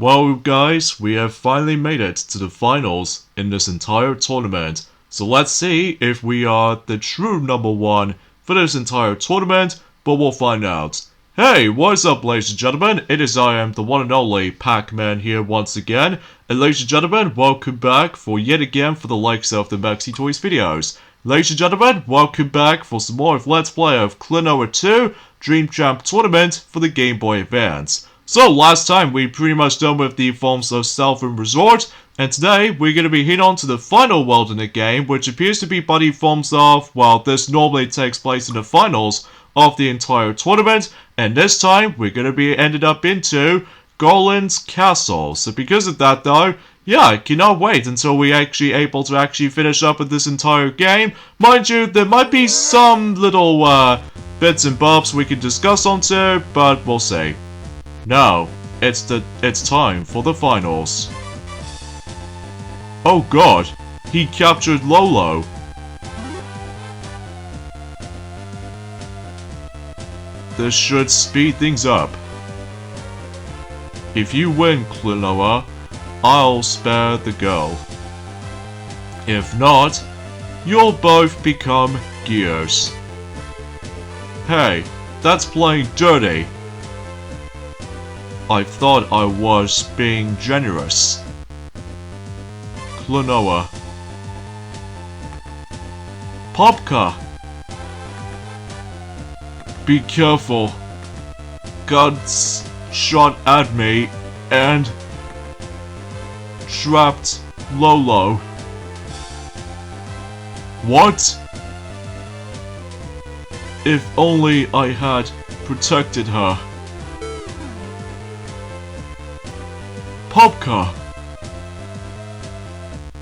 Well guys, we have finally made it to the finals in this entire tournament. So let's see if we are the true number one for this entire tournament, but we'll find out. Hey, what's up ladies and gentlemen, I am the one and only Pac-Man here once again. And ladies and gentlemen, welcome back for yet again for the likes of the Maxi Toys videos. Ladies and gentlemen, welcome back for some more of Let's Play of Klonoa 2 Dream Champ Tournament for the Game Boy Advance. So last time we pretty much done with the forms of Stealth and Resort, and today we're going to be heading on to the final world in the game, which appears to be by the forms of, well, this normally takes place in the finals of the entire tournament, and this time we're going to be ended up into Garlen's castle. So because of that though, yeah, I cannot wait until we actually able to finish up with this entire game. Mind you, there might be some little bits and bobs we can discuss onto, but we'll see. Now, it's time for the finals. Oh god, he captured Lolo. This should speed things up. If you win, Klonoa, I'll spare the girl. If not, you'll both become gears. Hey, that's playing dirty. I thought I was being generous. Klonoa. Popka. Be careful. Guns shot at me and trapped Lolo. What? If only I had protected her. Popka!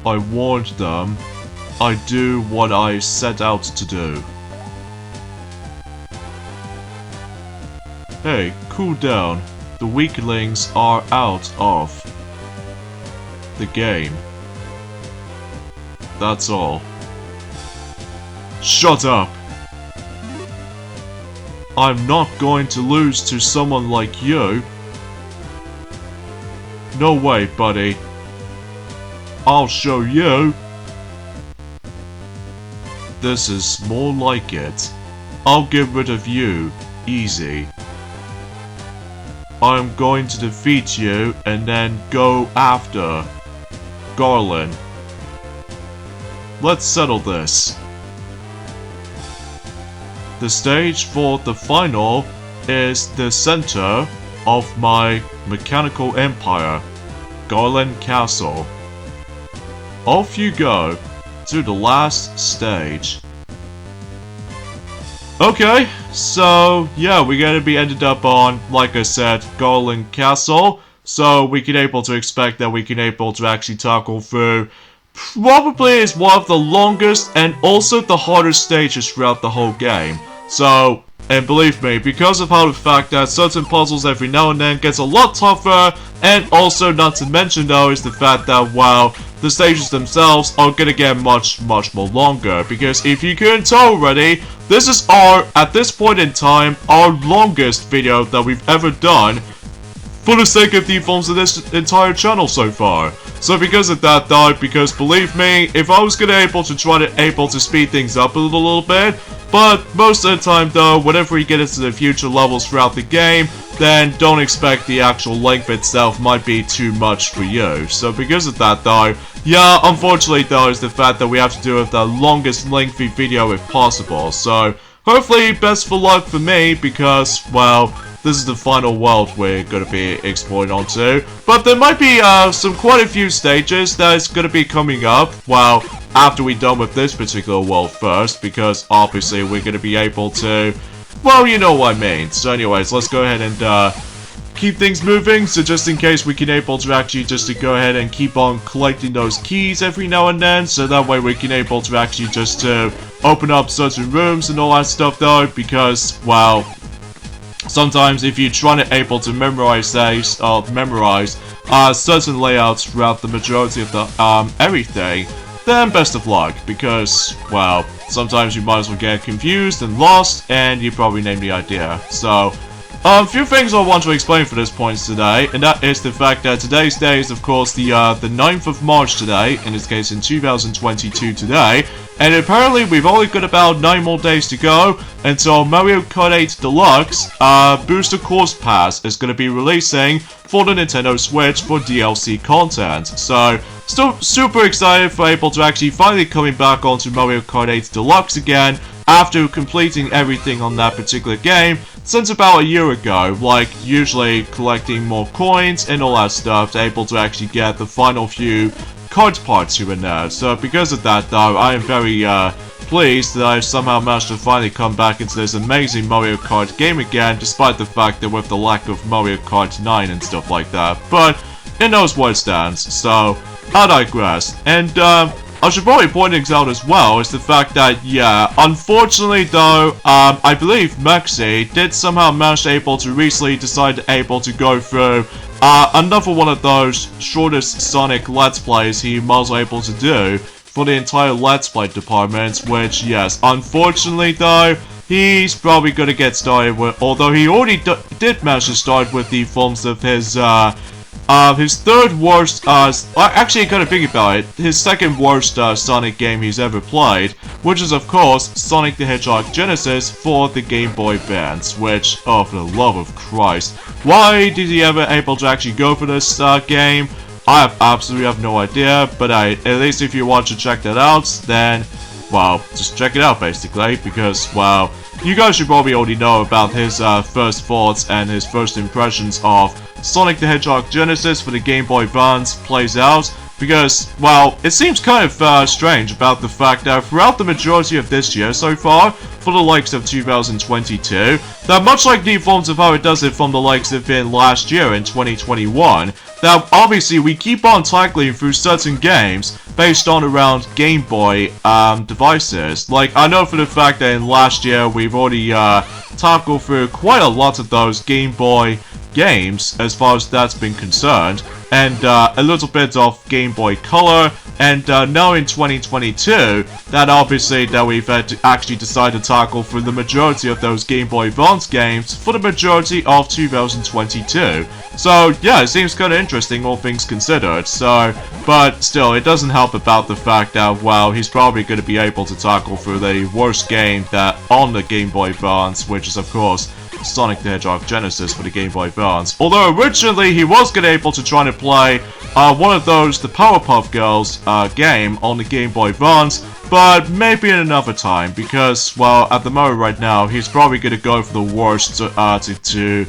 I warned them. I do what I set out to do. Hey, cool down. The weaklings are out of the game. That's all. Shut up! I'm not going to lose to someone like you. No way, buddy. I'll show you. This is more like it. I'll get rid of you, easy. I'm going to defeat you and then go after Garlen. Let's settle this. The stage for the final is the center of my mechanical empire, Garlen Castle. Off you go to the last stage. Okay, so yeah, we're gonna be ended up on, like I said, Garlen Castle. So we can able to expect that we can able to actually tackle through probably is one of the longest and also the hardest stages throughout the whole game. So, and believe me, because of how the fact that certain puzzles every now and then gets a lot tougher, and also not to mention though is the fact that, well, the stages themselves are gonna get much more longer, because if you couldn't tell already, this is at this point in time, our longest video that we've ever done for the sake of the forms of this entire channel so far. So because of that though, because believe me, if I was gonna able to speed things up a little bit, but most of the time though, whenever we get into the future levels throughout the game, then don't expect the actual length itself might be too much for you. So because of that though, yeah, unfortunately though is the fact that we have to do with the longest lengthy video if possible. So hopefully best for luck for me, because, well, this is the final world we're going to be exploring onto. But there might be quite a few stages that is going to be coming up, well, after we're done with this particular world first, because obviously we're going to be able to, well, you know what I mean. So anyways, let's go ahead and keep things moving. So just in case we can able to actually just to go ahead and keep on collecting those keys every now and then, so that way we can able to actually just to open up certain rooms and all that stuff though, because, well, sometimes if you're trying to able to memorize certain layouts throughout the majority of the everything, then best of luck, because, well, sometimes you might as well get confused and lost, and you probably name the idea. So A few things I want to explain for this point today, and that is the fact that today's day is of course the 9th of March today, in this case in 2022 today, and apparently we've only got about 9 more days to go until Mario Kart 8 Deluxe Booster Course Pass is going to be releasing for the Nintendo Switch for DLC content. So, still super excited for able to actually finally coming back onto Mario Kart 8 Deluxe again after completing everything on that particular game since about a year ago, like usually collecting more coins and all that stuff to able to actually get the final few card parts here and there. So because of that though, I am very pleased that I've somehow managed to finally come back into this amazing Mario Kart game again, despite the fact that with the lack of Mario Kart 9 and stuff like that. But it knows where it stands, so I digress. And I should probably point things out as well is the fact that, yeah, unfortunately though, I believe Mexi did somehow manage able to recently decide able to go through another one of those shortest Sonic Let's Plays he was able to do for the entire Let's Play department, which, yes, unfortunately though, he's probably gonna get started with, although he already did manage to start with the forms of his third worst, actually kind of think about it, his second worst Sonic game he's ever played, which is of course Sonic the Hedgehog Genesis for the Game Boy Advance, which, oh for the love of Christ, why did he ever able to actually go for this game? I absolutely have no idea, but at least if you want to check that out, then, well, just check it out basically, because, well, you guys should probably already know about his first thoughts and his first impressions of Sonic the Hedgehog Genesis for the Game Boy Advance plays out, because, well, it seems kind of strange about the fact that throughout the majority of this year so far, for the likes of 2022, that much like the forms of how it does it from the likes of in last year in 2021, that obviously we keep on tackling through certain games based on around Game Boy devices. Like, I know for the fact that in last year we've already tackled through quite a lot of those Game Boy games as far as that's been concerned, and a little bit of Game Boy Color, and now in 2022, that obviously that we've had to actually decide to tackle for the majority of those Game Boy Advance games for the majority of 2022. So yeah, it seems kind of interesting all things considered, so, but still, it doesn't help about the fact that, well, he's probably going to be able to tackle through the worst game that on the Game Boy Advance, which is of course Sonic the Hedgehog Genesis for the Game Boy Advance. Although originally he was going to able to try to play one of those, the Powerpuff Girls game on the Game Boy Advance, but maybe in another time, because, well, at the moment right now, he's probably going to go for the worst to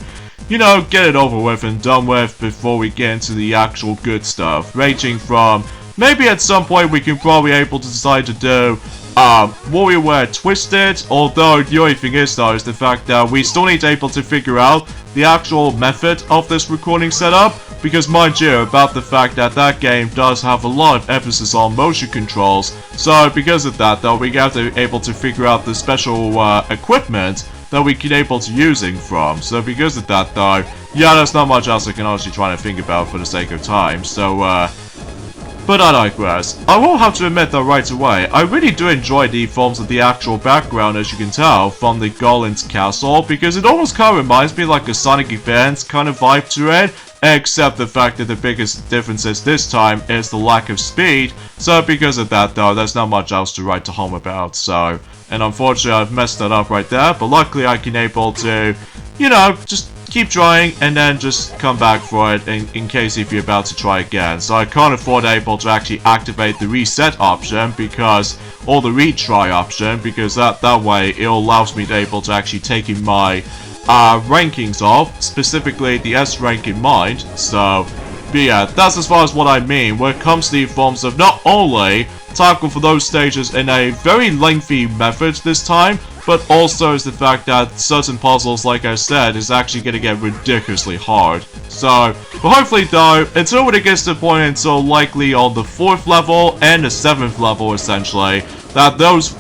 you know, get it over with and done with before we get into the actual good stuff, ranging from, maybe at some point we can probably able to decide to do WarioWare Twisted, although the only thing is though is the fact that we still need to able to figure out the actual method of this recording setup, because mind you, about the fact that that game does have a lot of emphasis on motion controls, so because of that though we have to able to figure out the special equipment that we can able to using from, so because of that though, yeah, there's not much else I can honestly try to think about for the sake of time, so but I digress. I will have to admit though right away, I really do enjoy the forms of the actual background, as you can tell, from the Garlen's castle, because it almost kind of reminds me like a Sonic Advance kind of vibe to it, except the fact that the biggest difference is this time is the lack of speed, so because of that though, there's not much else to write to home about, so, and unfortunately I've messed that up right there, but luckily I can able to, you know, just keep trying and then just come back for it in case if you're about to try again. So I can't afford able to actually activate the reset option because, or the retry option, because that way it allows me to able to actually take in my rankings off, specifically the S rank in mind. So, but yeah, that's as far as what I mean when it comes to the forms of not only tackle for those stages in a very lengthy method this time, but also is the fact that certain puzzles, like I said, is actually going to get ridiculously hard. So, but hopefully though, until when it gets to the point until likely on the 4th level and the 7th level essentially, that those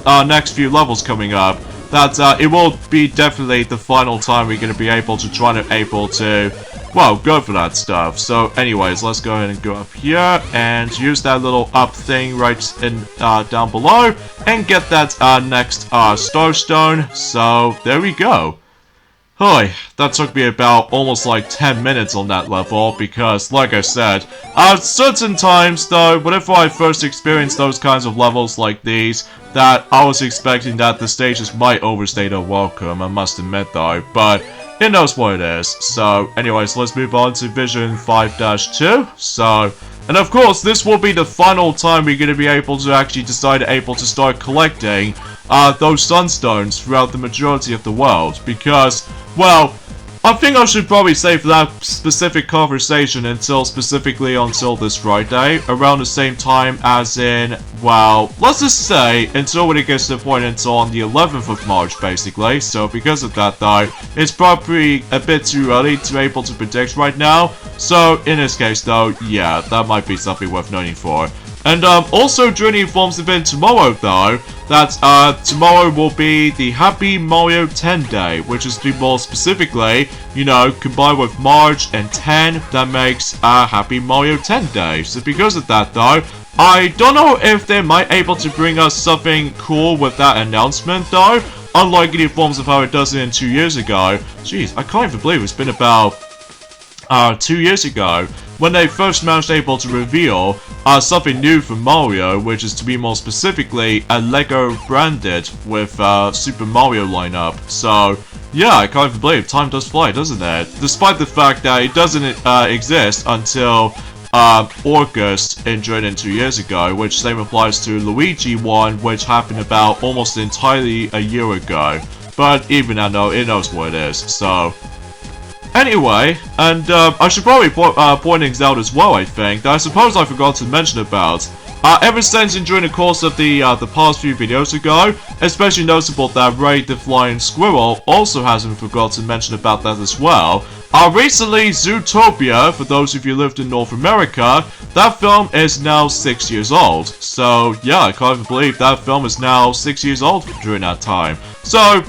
next few levels coming up, that it will be definitely the final time we're going to be able to well, go for that stuff. So anyways, let's go ahead and go up here and use that little up thing right in down below and get that next Star Stone. So there we go. Hi, that took me about almost like 10 minutes on that level because, like I said, at certain times though, whenever I first experienced those kinds of levels like these, that I was expecting that the stages might overstay their welcome, I must admit though, but it knows what it is. So, anyways, let's move on to Vision 5-2. So, and of course, this will be the final time we're going to be able to actually start collecting those sunstones throughout the majority of the world, because, well, I think I should probably save that specific conversation specifically until this Friday, around the same time as in, well, let's just say, until when it gets to the point until on the 11th of March, basically. So because of that, though, it's probably a bit too early to be able to predict right now. So in this case, though, yeah, that might be something worth noting for. And also during the Informs event tomorrow, though, that tomorrow will be the Happy Mario 10 Day, which is to be more specifically, you know, combined with March and 10, that makes Happy Mario 10 Day. So because of that, though, I don't know if they might able to bring us something cool with that announcement, though, unlike in the Informs of how it does it in 2 years ago. Jeez, I can't even believe it's been about 2 years ago, when they first managed able to reveal something new for Mario, which is to be more specifically a Lego branded with Super Mario lineup. So, yeah, I can't even believe time does fly, doesn't it? Despite the fact that it doesn't exist until August in 2 years ago, which same applies to Luigi 1, which happened about almost entirely a year ago. But even I know, it knows what it is, so... Anyway, and I should probably point things out as well, I think, that I suppose I forgot to mention about. Ever since during the course of the past few videos ago, especially noticeable that Ray the Flying Squirrel also hasn't forgotten to mention about that as well. Recently, Zootopia, for those of you who lived in North America, that film is now 6 years old. So, yeah, I can't even believe that film is now 6 years old during that time. So,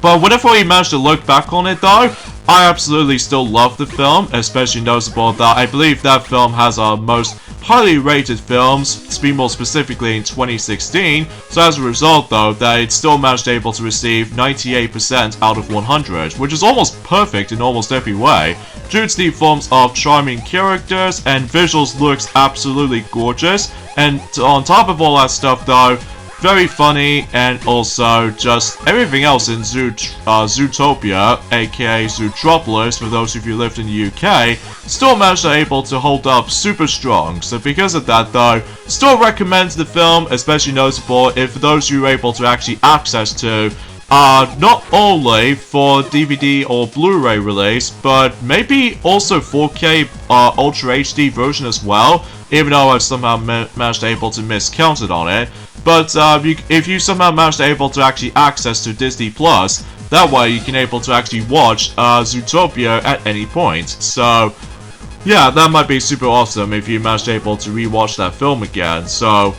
but whenever we manage to look back on it though, I absolutely still love the film, especially noticeable that I believe that film has our most highly rated films, to be more specifically in 2016, so as a result though, that it still managed able to receive 98% out of 100, which is almost perfect in almost every way, due to the forms of charming characters and visuals looks absolutely gorgeous, and on top of all that stuff though, very funny, and also just everything else in Zootopia, aka Zootropolis, for those of you who lived in the UK, still managed to able to hold up super strong. So because of that though, still recommend the film, especially noticeable if those you were able to actually access to, not only for DVD or Blu-ray release, but maybe also 4K Ultra HD version as well, even though I've somehow managed able to miscount it on it. But if you somehow manage to able to actually access to Disney Plus, that way you can able to actually watch Zootopia at any point. So, yeah, that might be super awesome if you manage to able to rewatch that film again. So,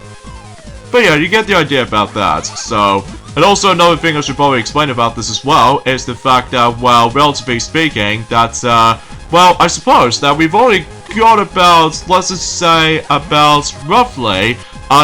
but yeah, you get the idea about that. So, and also another thing I should probably explain about this as well is the fact that, well, relatively speaking, that, well, I suppose that we've already got about, let's just say, about roughly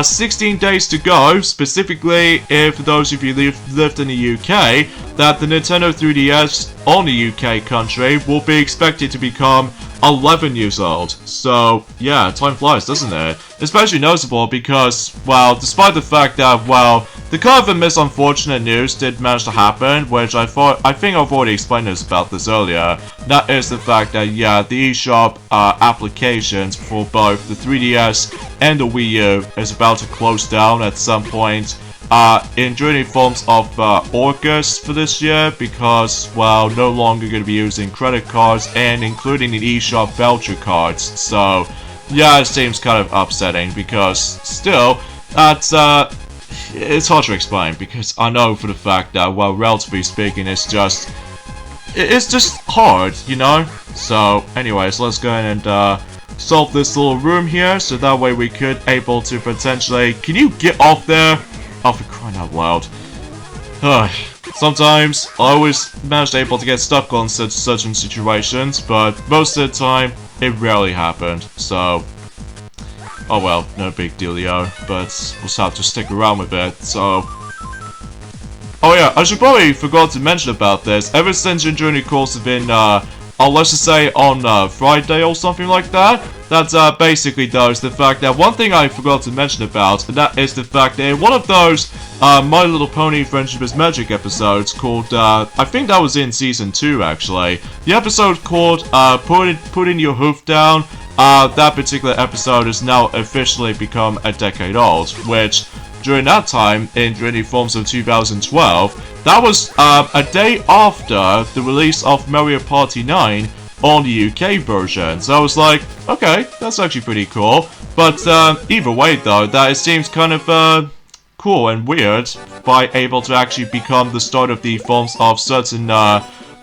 16 days to go, specifically if those of you lived in the UK, that the Nintendo 3DS on the UK country will be expected to become 11 years old. So, yeah, time flies, doesn't it? Especially noticeable because, well, despite the fact that, well, the kind of unfortunate news did manage to happen, which I think I've already explained about this earlier. That is the fact that, yeah, the eShop applications for both the 3DS and the Wii U is about to close down at some point during the forms of August for this year, because, well, no longer going to be using credit cards and including the eShop voucher cards. So, yeah, it seems kind of upsetting because still, that's it's hard to explain because I know for the fact that, well, relatively speaking, it's just hard, you know? So, anyways, let's go ahead and solve this little room here, so that way we could able to potentially... Can you get off there? Oh, for crying out loud. Sometimes I always manage to able to get stuck on certain situations, but most of the time it rarely happened. So, oh well, no big dealio, but we'll just have to stick around with it. So, Oh yeah, I should probably forgot to mention about this. Ever since your journey course has been, let's just say on Friday or something like that, that basically does the fact that one thing I forgot to mention about, and that is the fact that in one of those My Little Pony Friendship is Magic episodes called, I think that was in Season 2 actually, the episode called Putting Your Hoof Down, that particular episode has now officially become a decade old, which during that time, in Trinity Forms of 2012, that was a day after the release of Mario Party 9 on the UK version. So I was like, okay, that's actually pretty cool. But either way though, that it seems kind of cool and weird by able to actually become the start of the forms of certain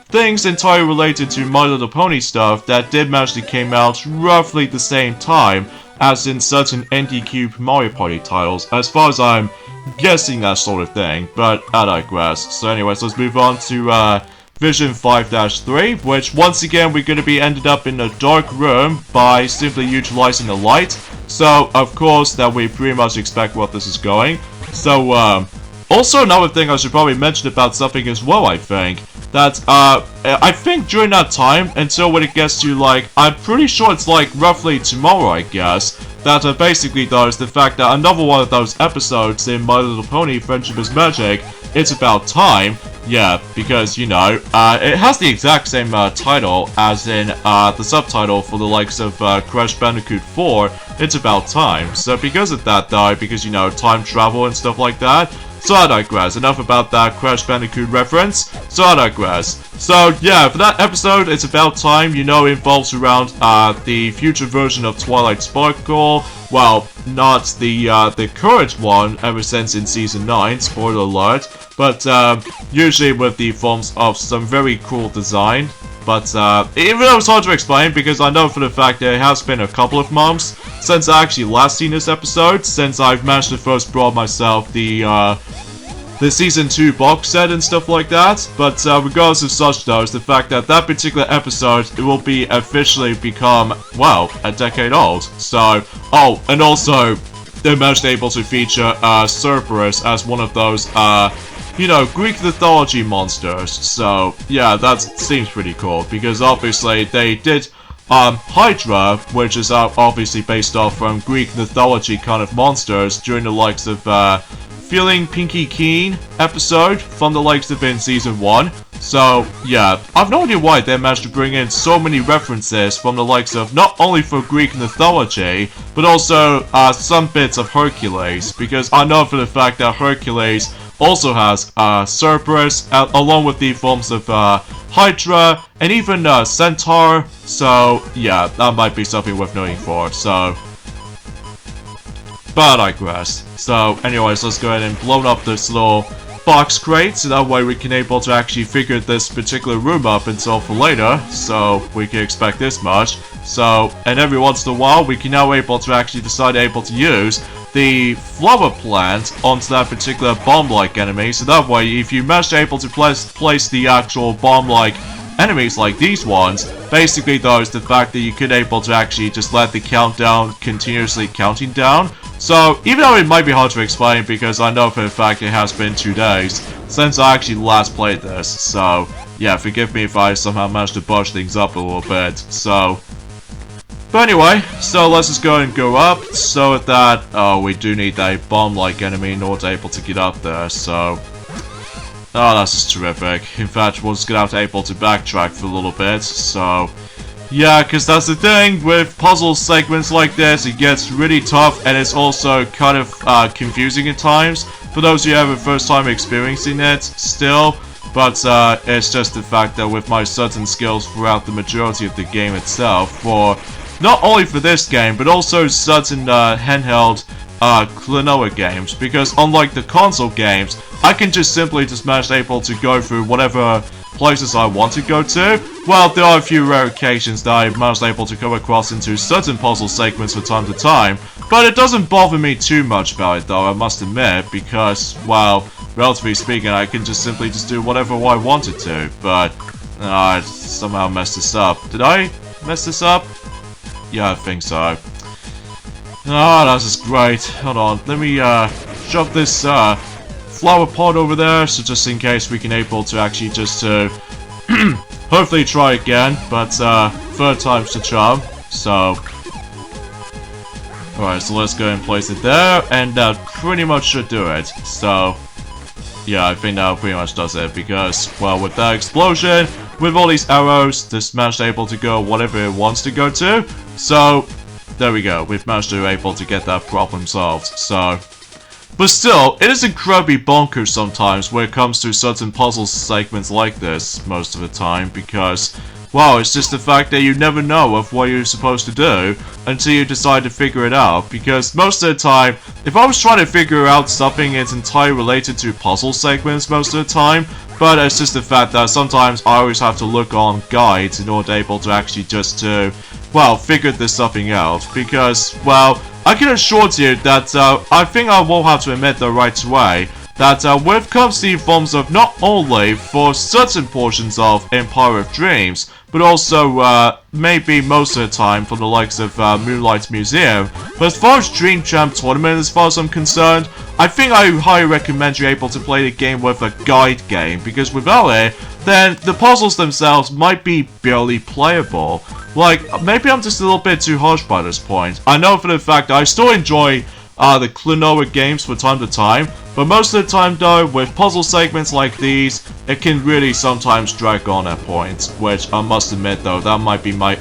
things entirely related to My Little Pony stuff that did actually came out roughly the same time as in certain NDQ Mario Party titles, as far as I'm guessing that sort of thing, but I digress. So anyways, let's move on to Vision 5-3, which once again we're going to be ended up in a dark room by simply utilizing the light. So of course that we pretty much expect what this is going. So also another thing I should probably mention about something as well, I think, that I think during that time, until when it gets to like, I'm pretty sure it's like roughly tomorrow I guess, that basically does the fact that another one of those episodes in My Little Pony Friendship is Magic, It's About Time, yeah, because, you know, it has the exact same title as in the subtitle for the likes of Crash Bandicoot 4, It's About Time. So because of that though, because, you know, time travel and stuff like that, so I digress. Enough about that Crash Bandicoot reference. So I digress. So yeah, for that episode, It's About Time, you know, involves around the future version of Twilight Sparkle. Well, not the current one ever since in Season 9, spoiler alert. But usually with the forms of some very cool design. But even though it's hard to explain, because I know for the fact that it has been a couple of months since I actually last seen this episode, since I've managed to first brought myself the Season 2 box set and stuff like that. But regardless of such though, it's the fact that that particular episode, it will be officially become, well, a decade old. So, oh, and also, they're most able to feature Cerberus as one of those, you know, Greek mythology monsters. So, yeah, that seems pretty cool, because obviously they did Hydra, which is obviously based off from Greek mythology kind of monsters during the likes of Feeling Pinky Keen episode from the likes of in Season 1. So, yeah, I've no idea why they managed to bring in so many references from the likes of not only for Greek mythology, but also some bits of Hercules, because I know for the fact that Hercules also has Cerberus, along with the forms of Hydra, and even Centaur. So, yeah, that might be something worth noting for, so. But I digress. So, anyways, let's go ahead and blow up this little box crate, so that way we can able to actually figure this particular room up until for later, so we can expect this much. So, and every once in a while, we can now able to actually decide able to use the flower plant onto that particular bomb-like enemy, so that way if you manage to able to place the actual bomb-like enemies like these ones, basically though is the fact that you could able to actually just let the countdown continuously counting down. So even though it might be hard to explain, because I know for a fact it has been 2 days since I actually last played this, so yeah, forgive me if I somehow managed to budge things up a little bit. So, but anyway, so let's just go and go up. So with that, we do need a bomb-like enemy in order to able to get up there. So, oh, that's just terrific. In fact, we're just gonna have to able to backtrack for a little bit. So, yeah, because that's the thing with puzzle segments like this, it gets really tough, and it's also kind of confusing at times for those who have a first time experiencing it still. But it's just the fact that with my certain skills throughout the majority of the game itself, for not only for this game, but also certain handheld Klonoa games, because unlike the console games, I can just simply manage able to go through whatever places I want to go to. Well, there are a few rare occasions that I managed able to come across into certain puzzle segments from time to time, but it doesn't bother me too much about it though, I must admit, because, well, relatively speaking, I can just simply do whatever I wanted to, but I somehow messed this up. Did I mess this up? Yeah, I think so. Oh, that's just great. Hold on, let me shove this flower pot over there, so just in case we can able to actually just hopefully try again, but third time's the charm, so... Alright, so let's go and place it there, and that pretty much should do it, so... Yeah, I think that pretty much does it, because, well, with that explosion, with all these arrows, this managed able to go whatever it wants to go to, so... There we go, we've managed to able to get that problem solved, so... But still, it is incredibly bonkers sometimes when it comes to certain puzzle segments like this, most of the time, because, well, it's just the fact that you never know of what you're supposed to do until you decide to figure it out, because most of the time, if I was trying to figure out something it's entirely related to puzzle segments most of the time, but it's just the fact that sometimes I always have to look on guides in order to able to actually just to, well, figure this something out, because, well, I can assure you that I think I will have to admit the right way that when it comes to the forms of not only for certain portions of Empire of Dreams, but also maybe most of the time for the likes of Moonlight Museum, but as far as Dream Champ Tournament as far as I'm concerned, I think I highly recommend you able to play the game with a guide game, because without it, then the puzzles themselves might be barely playable. Like, maybe I'm just a little bit too harsh by this point. I know for the fact that I still enjoy the Klonoa games from time to time, but most of the time though, with puzzle segments like these, it can really sometimes drag on at points, which I must admit though, that might be my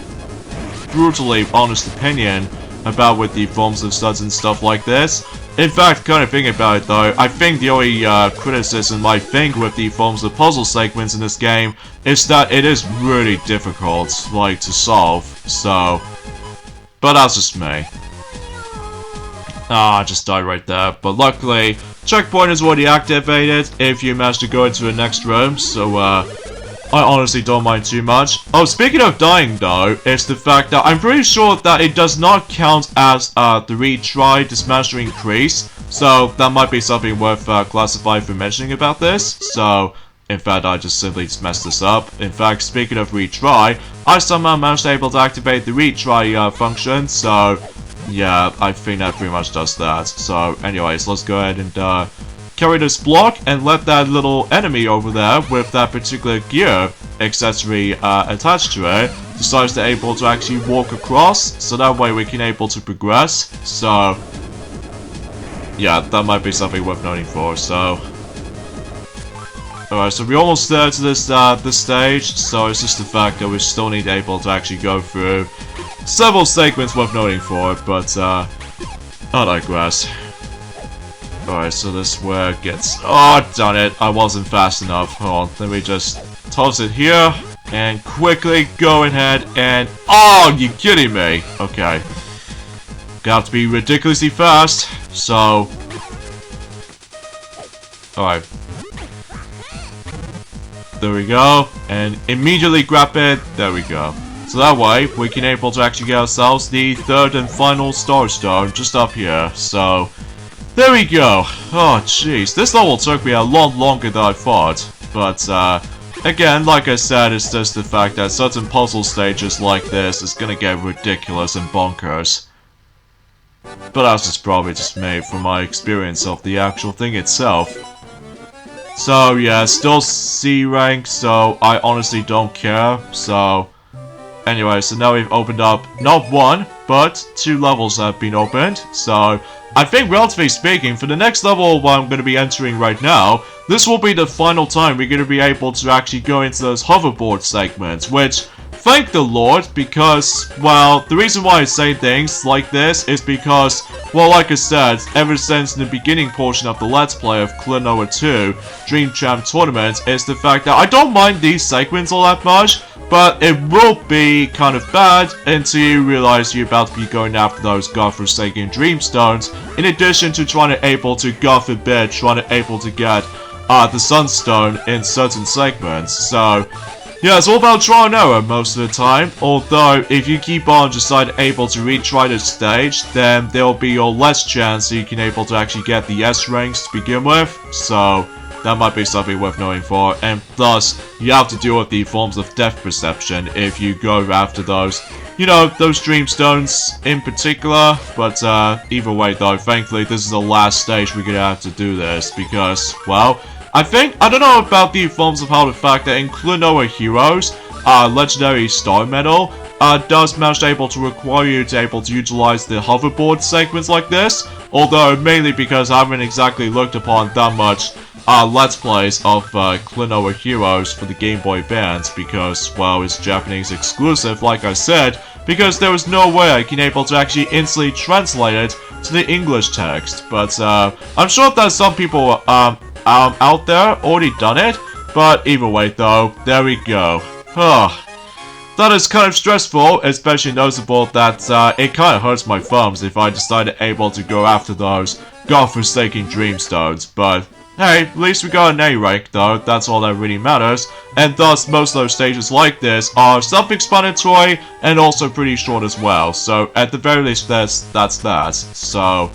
brutally honest opinion about with the forms of studs and stuff like this. In fact, kind of thinking about it though, I think the only criticism I think with the forms of puzzle segments in this game is that it is really difficult, like, to solve, so... But that's just me. Ah, I just died right there, but luckily, checkpoint is already activated if you manage to go into the next room, so I honestly don't mind too much. Oh, speaking of dying though, it's the fact that I'm pretty sure that it does not count as the retry this managed to increase, so that might be something worth classifying for mentioning about this, so... In fact, I just simply messed this up. In fact, speaking of retry, I somehow managed to able to activate the retry function, so... Yeah, I think that pretty much does that. So, anyways, let's go ahead and carry this block and let that little enemy over there with that particular gear accessory attached to it decides to able to actually walk across, so that way we can able to progress. So, yeah, that might be something worth noting for. So, alright, so we're almost there to this stage. So it's just the fact that we still need able to actually go through several segments worth noting for, but I digress. Alright, so this is where it gets... Oh, darn it, I wasn't fast enough. Hold on, let me just toss it here, and quickly go ahead and... Oh, you kidding me? Okay. Got to be ridiculously fast, so... Alright. There we go, and immediately grab it, there we go. So that way, we can able to actually get ourselves the third and final Star Stone just up here, so... There we go. Oh, jeez, this level took me a lot longer than I thought, but, again, like I said, it's just the fact that certain puzzle stages like this is gonna get ridiculous and bonkers. But that's just probably just me from my experience of the actual thing itself. So, yeah, still C rank, so I honestly don't care, so... Anyway, so now we've opened up, not one, but 2 levels have been opened, so... I think, relatively speaking, for the next level I'm going to be entering right now, this will be the final time we're going to be able to actually go into those hoverboard segments, which... Thank the Lord, because, well, the reason why I say things like this is because, well, like I said, ever since the beginning portion of the Let's Play of Klonoa 2, Dream Champ Tournament, is the fact that I don't mind these segments all that much, but it will be kind of bad until you realize you're about to be going after those godforsaken Dreamstones, in addition to trying to able to, God forbid, trying to able to get the Sunstone in certain segments, so... Yeah, it's all about trial and error most of the time, although if you keep on just able to retry the stage, then there'll be your less chance that you can able to actually get the S ranks to begin with, so that might be something worth knowing for, and thus, you have to deal with the forms of depth perception if you go after those you know, those dreamstones in particular. But either way though, thankfully this is the last stage we're gonna have to do this because, well, I don't know about the forms of how the fact that in Klonoa Heroes, Legendary Star Medal does manage to require you to utilize the hoverboard segments like this, although mainly because I haven't exactly looked upon that much Let's Plays of Klonoa Heroes for the Game Boy Advance because, well, it's Japanese exclusive, like I said, because there was no way I can to actually instantly translate it to the English text. But I'm sure that some people out there already done it, but either way though, there we go. That is kind of stressful, especially noticeable that it kind of hurts my thumbs if I decided to go after those godforsaken dreamstones, but hey, at least we got an A rank though, that's all that really matters, and thus most of those stages like this are self-explanatory and also pretty short as well, so at the very least that's that. So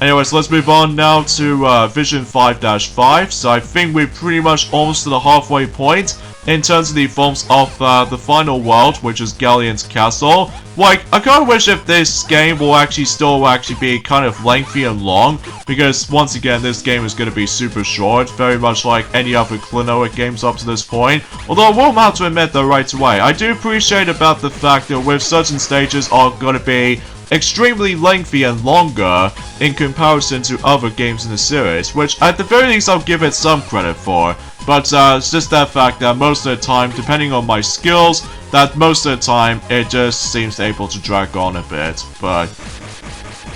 anyways, let's move on now to Vision 5-5, so I think we're pretty much almost to the halfway point in terms of the forms of the final world, which is Garlen's castle. Like, I kind of wish if this game will still be kind of lengthy and long, because once again, this game is going to be super short, very much like any other Klonoa games up to this point. Although I will have to admit though right away, I do appreciate about the fact that with certain stages are going to be extremely lengthy and longer in comparison to other games in the series, which at the very least I'll give it some credit for. But it's just that fact that most of the time, depending on my skills, that most of the time it just seems to drag on a bit. But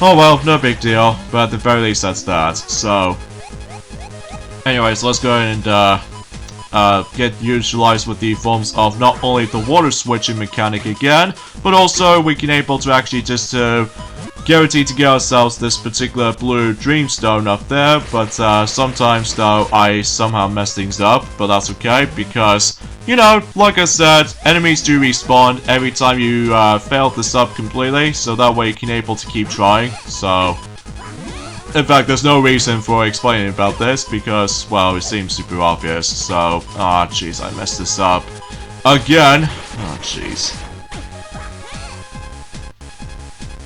oh well, no big deal. But at the very least that's that. So anyways, let's go ahead and get utilized with the forms of not only the water switching mechanic again, but also we can just guarantee to get ourselves this particular blue dreamstone up there, but sometimes though I somehow mess things up, but that's okay because, you know, like I said, enemies do respawn every time you fail this up completely, so that way you can to keep trying. So in fact, there's no reason for explaining about this because, well, it seems super obvious. So, jeez, I messed this up again. Jeez.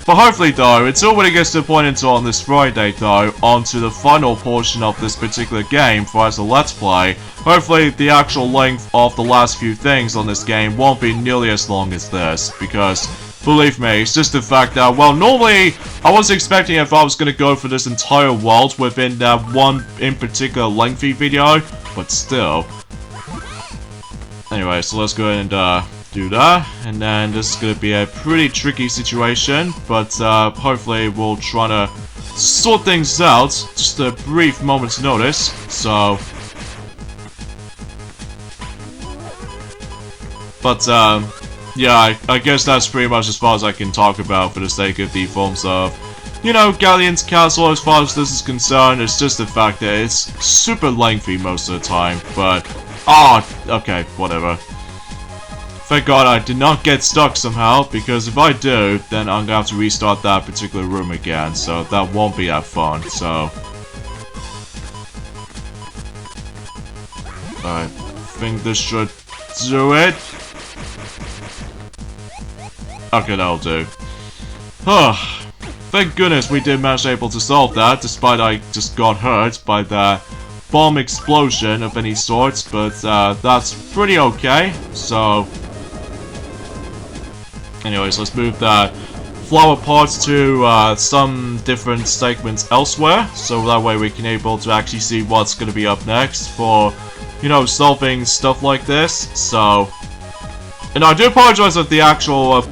But hopefully though, until when it gets to the point on this Friday though, onto the final portion of this particular game for as a Let's Play, hopefully the actual length of the last few things on this game won't be nearly as long as this, because believe me, it's just the fact that, well, normally I was expecting if I was going to go for this entire world within that one in particular lengthy video, but still. Anyway, so let's go ahead and do that, and then this is going to be a pretty tricky situation, but hopefully we'll try to sort things out, just a brief moment's notice. So but yeah, I guess that's pretty much as far as I can talk about for the sake of the forms of, you know, Garlen's castle. As far as this is concerned, it's just the fact that it's super lengthy most of the time, but okay, whatever. Thank God I did not get stuck somehow, because if I do, then I'm gonna have to restart that particular room again, so that won't be that fun, so. Alright, I think this should do it. Okay, that'll do. Thank goodness we did manage to solve that, despite I just got hurt by that bomb explosion of any sorts, but that's pretty okay, so. Anyways, let's move the flower parts to some different segments elsewhere, so that way we can to actually see what's going to be up next for, you know, solving stuff like this. So, and I do apologize if the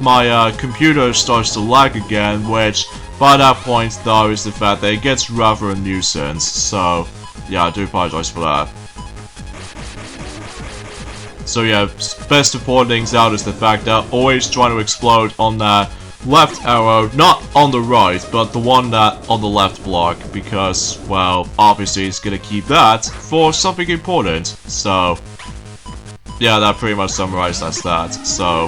my computer starts to lag again, which by that point though is the fact that it gets rather a nuisance. So yeah, I do apologize for that. So yeah, best to point things out is the fact that always trying to explode on that left arrow, not on the right, but the one that on the left block, because, well, obviously it's gonna keep that for something important. So yeah, that pretty much summarizes that. So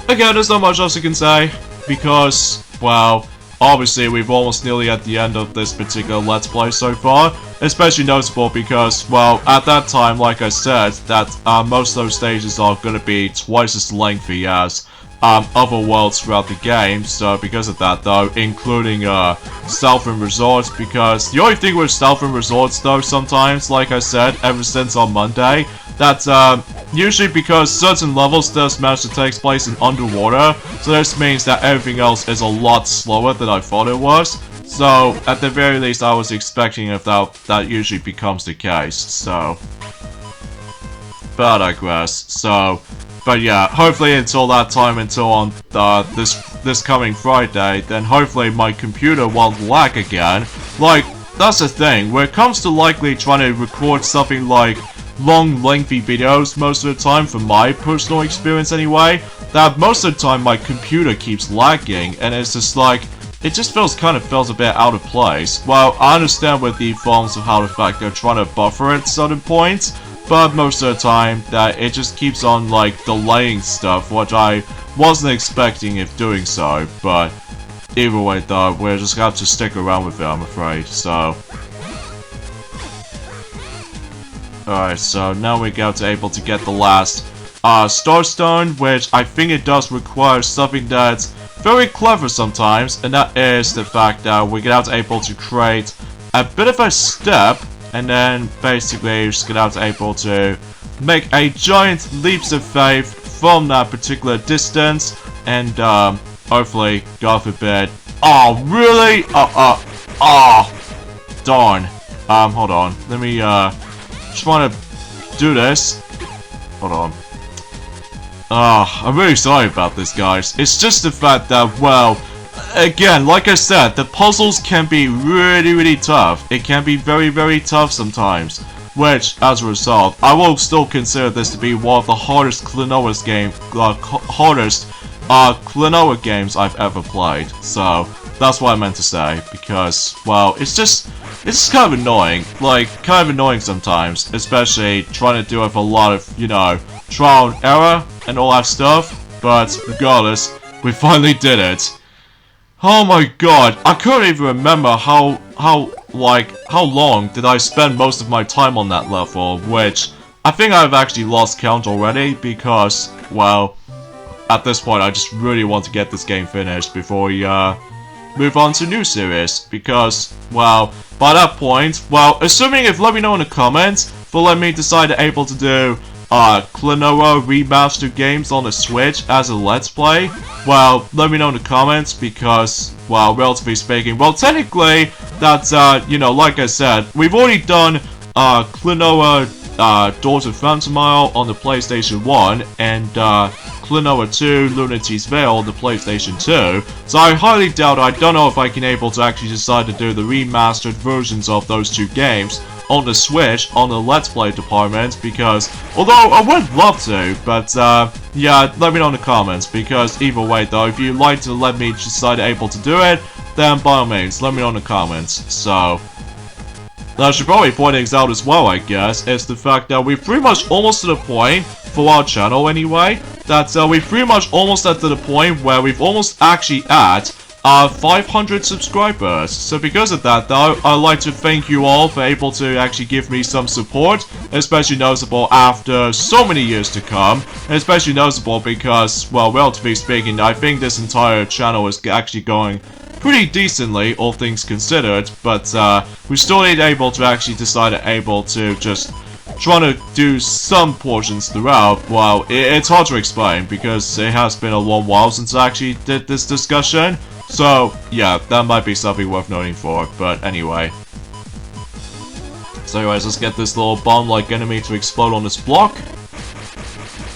again, there's not much else I can say, because, well, obviously we've almost nearly at the end of this particular Let's Play so far. Especially notable because, well, at that time, like I said, that most of those stages are going to be twice as lengthy as other worlds throughout the game. So because of that though, including Southern Resorts, because the only thing with Southern Resorts though sometimes, like I said, ever since on Monday, that's usually because certain levels does manage to take place in underwater, so this means that everything else is a lot slower than I thought it was. So at the very least I was expecting if that usually becomes the case, so but I digress. So but yeah, hopefully until that time, until on this coming Friday, then hopefully my computer won't lag again. Like, that's the thing, when it comes to likely trying to record something like long, lengthy videos most of the time, from my personal experience anyway, that most of the time my computer keeps lagging, and it's just like, it just feels a bit out of place. Well, I understand with the forms of how the fact they're trying to buffer at certain points, but most of the time that it just keeps on like delaying stuff, which I wasn't expecting if doing so. But either way though, we're just gonna have to stick around with it, I'm afraid. So alright, so now we got to able to get the last Starstone, which I think it does require something that's very clever sometimes, and that is the fact that we get able to create a bit of a step, and then basically you're just gonna able to make a giant leaps of faith from that particular distance, and hopefully, God forbid. Oh, really? Darn. Hold on. Let me just want to do this. Hold on. I'm really sorry about this, guys. It's just the fact that, well, again, like I said, the puzzles can be really, really tough. It can be very, very tough sometimes. Which, as a result, I will still consider this to be one of the hardest Klonoa games I've ever played. So, that's what I meant to say. Because, well, it's just kind of annoying. Like, kind of annoying sometimes. Especially trying to do it with a lot of, you know, trial and error and all that stuff. But, regardless, we finally did it. Oh my god, I couldn't even remember how long did I spend most of my time on that level, which I think I've actually lost count already because, well, at this point I just really want to get this game finished before we move on to new series, because, well, by that point, well, assuming if let me know in the comments for let me decide to able to do Klonoa remastered games on the Switch as a Let's Play, well, let me know in the comments because, well, relatively speaking, well, technically, that's, you know, like I said, we've already done, Klonoa, Doors of Phantomile on the PlayStation 1, and, Klonoa 2, Lunity's Veil on the PlayStation 2, so I highly doubt, I don't know if I can able to actually decide to do the remastered versions of those two games on the Switch, on the Let's Play department, because, although I would love to, but, yeah, let me know in the comments, because either way though, if you'd like to let me decide able to do it, then by all means, let me know in the comments. So, I should probably point things out as well, I guess, is the fact that we're pretty much almost to the point, for our channel anyway, that we're pretty much almost at the point where we've almost actually at 500 subscribers. So because of that though, I'd like to thank you all for able to actually give me some support, especially noticeable after so many years to come, and especially noticeable because, well, relatively speaking, I think this entire channel is actually going pretty decently, all things considered, but we still need able to actually decide able to just trying to do some portions throughout. Well, it's hard to explain because it has been a long while since I actually did this discussion. So, yeah, that might be something worth noting for, but anyway. So anyways, let's get this little bomb-like enemy to explode on this block.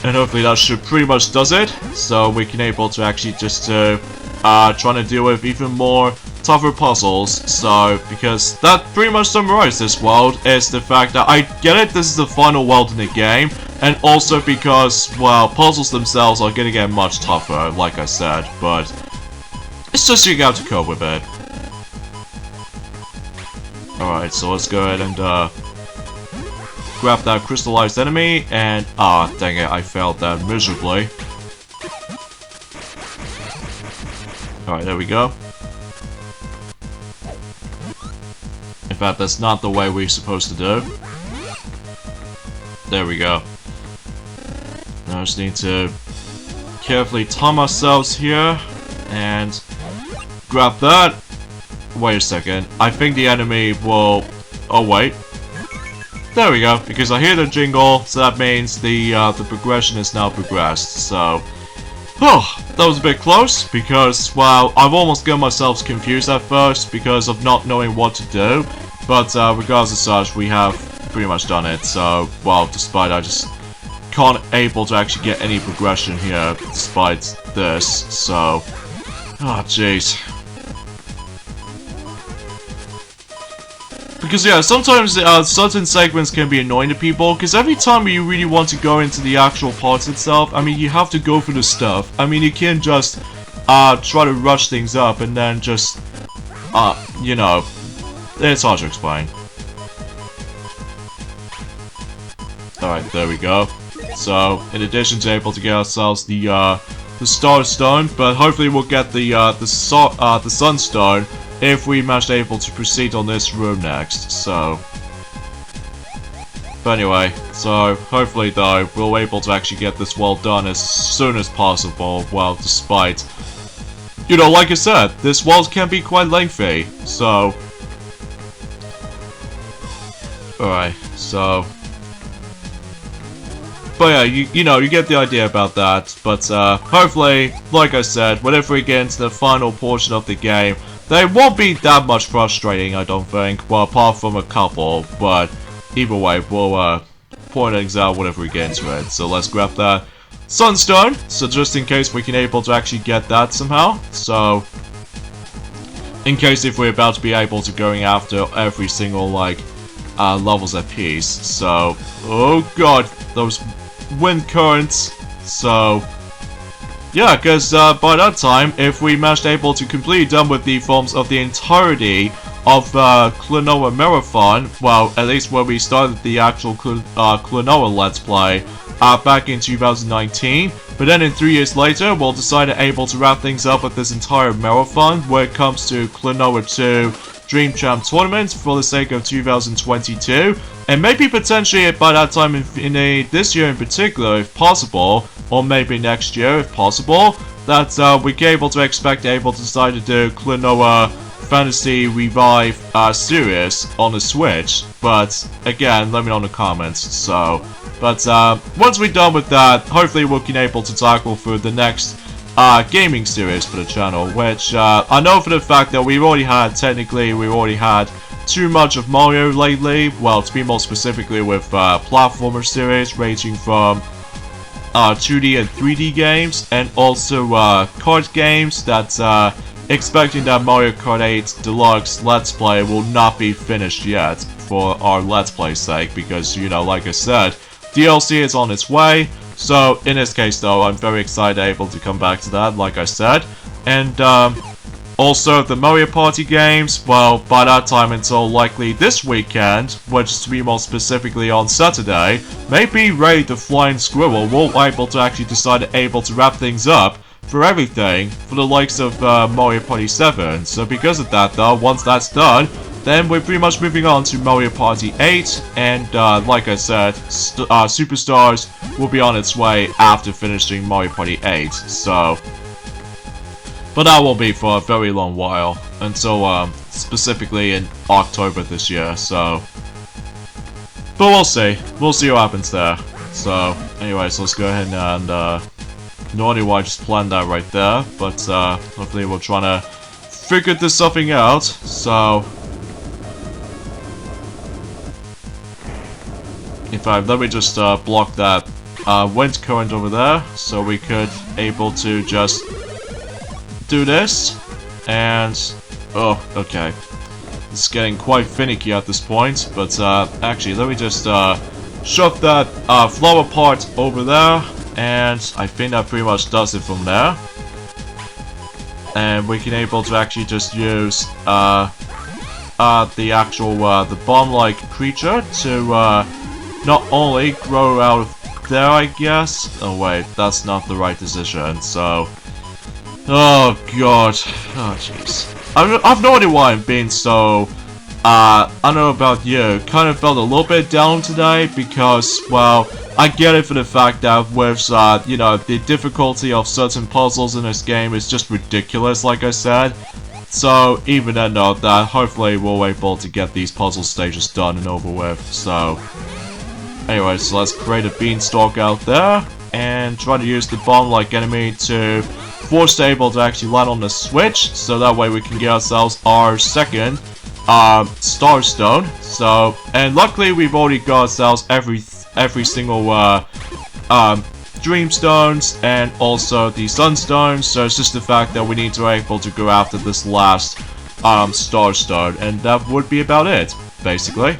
And hopefully that should pretty much does it. So we can able to actually just trying to deal with even more tougher puzzles. So, because that pretty much summarizes this world, is the fact that I get it, this is the final world in the game, and also because, well, puzzles themselves are gonna get much tougher, like I said, but it's just you got to cope with it. Alright, so let's go ahead and grab that crystallized enemy, and dang it, I failed that miserably. Alright, there we go. fact, that's not the way we're supposed to do. There we go. Now I just need to carefully time ourselves here and grab that. Wait a second. I think the enemy will... Oh, wait. There we go, because I hear the jingle, so that means the progression is now progressed, so... Oh, that was a bit close, because, well, I've almost got myself confused at first because of not knowing what to do, but regardless of such, we have pretty much done it, so, well, despite I just can't able to actually get any progression here, despite this, so... Oh, jeez. Because, yeah, sometimes certain segments can be annoying to people, because every time you really want to go into the actual parts itself, I mean, you have to go through the stuff. I mean, you can't just try to rush things up and then just, you know, it's hard to explain. Alright, there we go. So, in addition to able to get ourselves the Star Stone, but hopefully we'll get the Sunstone if we manage able to proceed on this room next, so... But anyway, so hopefully though, we'll be able to actually get this well done as soon as possible, well, despite... You know, like I said, this world can be quite lengthy, so... Alright, so... But yeah, you know, you get the idea about that, but hopefully, like I said, whenever we get into the final portion of the game, they won't be that much frustrating, I don't think. Well, apart from a couple, but either way, we'll point things out whenever we get into it. So let's grab that Sunstone, so just in case we can able to actually get that somehow. So, in case if we're about to be able to going after every single, like, levels at piece. So, oh god, those wind currents. So... Yeah, because by that time, if we managed able to complete done with the forms of the entirety of Klonoa Marathon, well, at least when we started the actual Klonoa Let's Play back in 2019, but then in 3 years later, we'll decide to able to wrap things up with this entire marathon when it comes to Klonoa 2 Dream Champ Tournament for the sake of 2022, and maybe potentially by that time this year in particular, if possible, or maybe next year if possible, that we can able to expect able to decide to do Klonoa Fantasy Revive series on the Switch. But again, let me know in the comments. So, but once we're done with that, hopefully we can able to tackle through the next gaming series for the channel, which I know for the fact that we've already had too much of Mario lately. Well, to be more specifically with platformer series ranging from 2D and 3D games, and also kart games that expecting that Mario Kart 8 Deluxe Let's Play will not be finished yet for our Let's Play sake, because, you know, like I said, DLC is on its way. So, in this case though, I'm very excited able to come back to that, like I said. And, also, the Mario Party games, well, by that time until likely this weekend, which is to be more specifically on Saturday, maybe Ray the Flying Squirrel will be able to actually decide to wrap things up for everything for the likes of Mario Party 7. So because of that though, once that's done, then we're pretty much moving on to Mario Party 8, and like I said, Superstars will be on its way after finishing Mario Party 8, so... But that will be for a very long while, until specifically in October this year, so... But we'll see what happens there. So, anyways, let's go ahead and, Naughty White just planned that right there, but hopefully we're trying to figure this something out, so... In fact, let me just block that wind current over there, so we could able to just do this, and oh, okay, it's getting quite finicky at this point, but actually, let me just shove that flower part over there, and I think that pretty much does it from there. And we can able to actually just use the actual the bomb-like creature to not only grow out of there, I guess. Oh wait, that's not the right decision. So, oh god, oh jeez. I've no idea why I'm being so I don't know about you, kind of felt a little bit down today because, well, I get it for the fact that with, you know, the difficulty of certain puzzles in this game is just ridiculous, like I said. So, even then, though, that hopefully we'll be able to get these puzzle stages done and over with. So, anyway, so let's create a beanstalk out there and try to use the bomb-like enemy to force the able to actually land on the switch, so that way we can get ourselves our second star stone. So, and luckily we've already got ourselves every single dream stones and also the sunstones, so it's just the fact that we need to be able to go after this last star stone, and that would be about it, basically.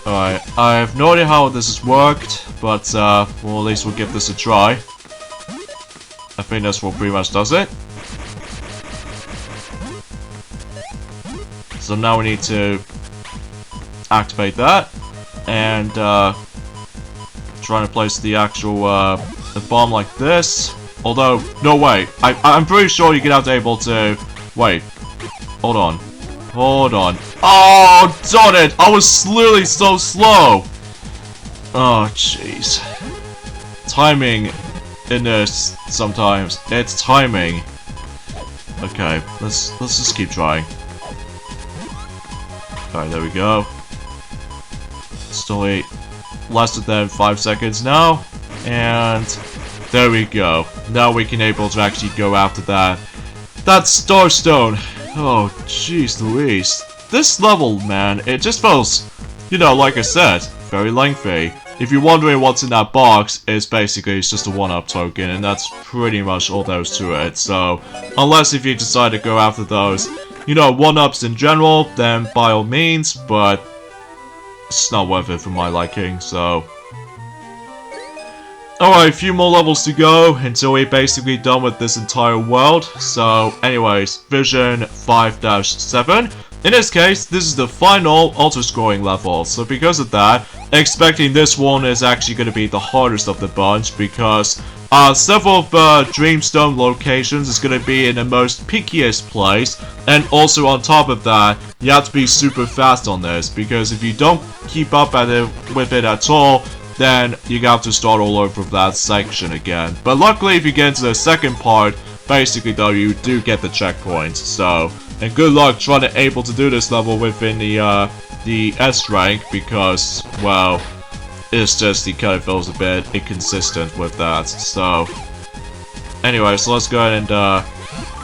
Alright, I have no idea how this has worked, but well, at least we'll give this a try. I think that's what pretty much does it. So now we need to activate that, and trying to place the actual the bomb like this. Although, no way, I'm pretty sure you're gonna able to. Wait, hold on. Oh, darn it! I was literally so slow. Oh, jeez. Timing in this sometimes. It's timing. Okay, let's just keep trying. Alright, there we go. Still less than 5 seconds now, and there we go. Now we can able to actually go after that star stone. Oh, jeez Louise. This level, man, it just feels, you know, like I said, very lengthy. If you're wondering what's in that box, it's just a 1-up token, and that's pretty much all there is to it. So, unless if you decide to go after those, you know, 1-ups in general, then by all means, but it's not worth it for my liking, so. Alright, a few more levels to go until we're basically done with this entire world. So, anyways, Vision 5-7. In this case, this is the final auto-scrolling level, so because of that, expecting this one is actually going to be the hardest of the bunch, because several of Dreamstone locations is going to be in the most pickiest place, and also on top of that, you have to be super fast on this, because if you don't keep up with it at all, then you have to start all over that section again. But luckily, if you get into the second part, basically though, you do get the checkpoints, so. And good luck trying to able to do this level within the S rank, because, well, it's just, it kind of feels a bit inconsistent with that, so. Anyway, so let's go ahead and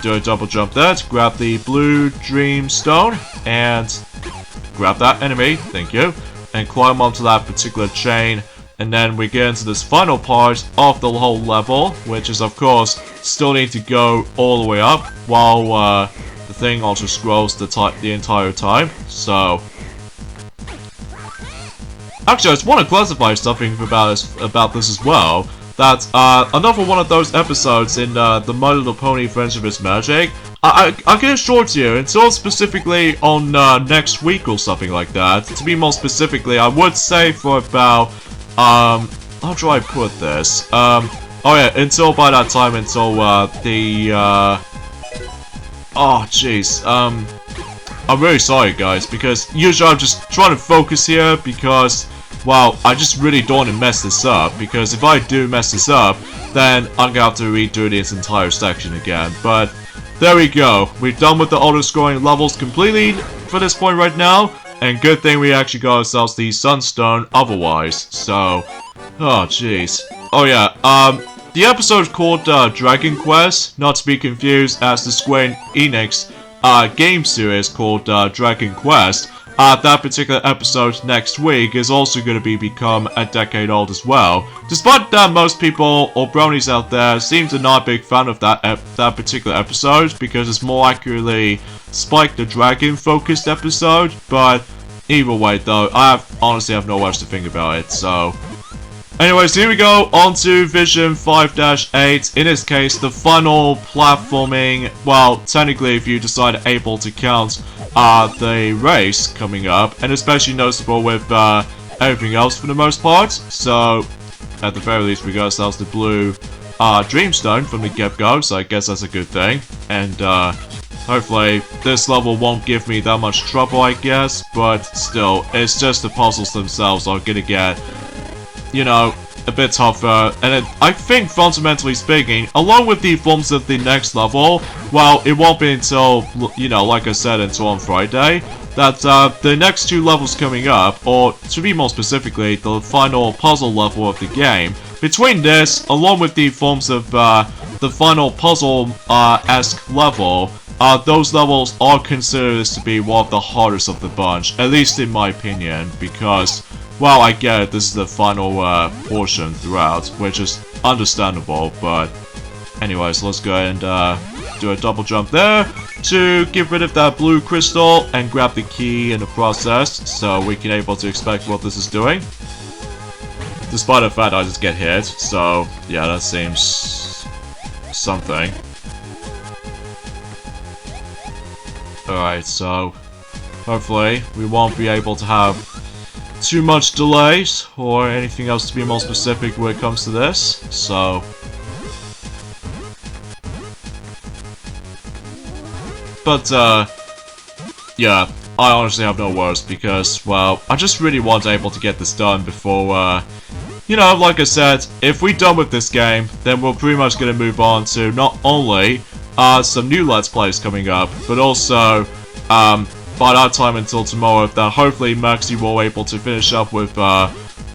do a double jump there to grab the blue dream stone, and grab that enemy, thank you, and climb onto that particular chain. And then we get into this final part of the whole level, which is, of course, still need to go all the way up, while the thing also scrolls the entire time, so. Actually, I just want to classify something about this as well. That another one of those episodes in the My Little Pony Friendship is Magic. I can assure you, until specifically on next week or something like that. To be more specifically, I would say for about how do I put this? Oh yeah, until by that time, until oh jeez, I'm really sorry guys, because usually I'm just trying to focus here, because, well, I just really don't want to mess this up, because if I do mess this up, then I'm gonna have to redo this entire section again. But there we go, we're done with the auto-scoring levels completely for this point right now, and good thing we actually got ourselves the Sunstone otherwise, so, oh jeez. Oh yeah, the episode is called Dragon Quest, not to be confused as the Square Enix game series called Dragon Quest. That particular episode next week is also going to become a decade old as well. Despite that most people or bronies out there seem to not be a big fan of that particular episode, because it's more accurately Spike the Dragon focused episode, but either way though, I honestly have no words to think about it, so. Anyways, here we go, on to Vision 5-8, in this case, the final platforming, well, technically if you decide able to count the race coming up, and especially noticeable with everything else for the most part, so, at the very least we got ourselves the blue Dreamstone from the get-go, so I guess that's a good thing, and Hopefully, this level won't give me that much trouble, I guess, but still, it's just the puzzles themselves are gonna get, you know, a bit tougher, and I think fundamentally speaking, along with the forms of the next level, well, it won't be until, you know, like I said, until on Friday, that the next 2 levels coming up, or to be more specifically, the final puzzle level of the game, between this, along with the forms of the final puzzle-esque level, those levels are considered to be one of the hardest of the bunch, at least in my opinion, because, well, I get it, this is the final portion throughout, which is understandable, but anyways, let's go ahead and do a double jump there to get rid of that blue crystal and grab the key in the process, so we can able to expect what this is doing. Despite the fact I just get hit, so yeah, that seems something. Alright, so hopefully we won't be able to have too much delays or anything else to be more specific when it comes to this, so but yeah, I honestly have no words because, well, I just really want able to get this done before you know, like I said, if we're done with this game, then we're pretty much gonna move on to not only some new Let's Plays coming up, but also by that time until tomorrow, that hopefully Maxi will be able to finish up with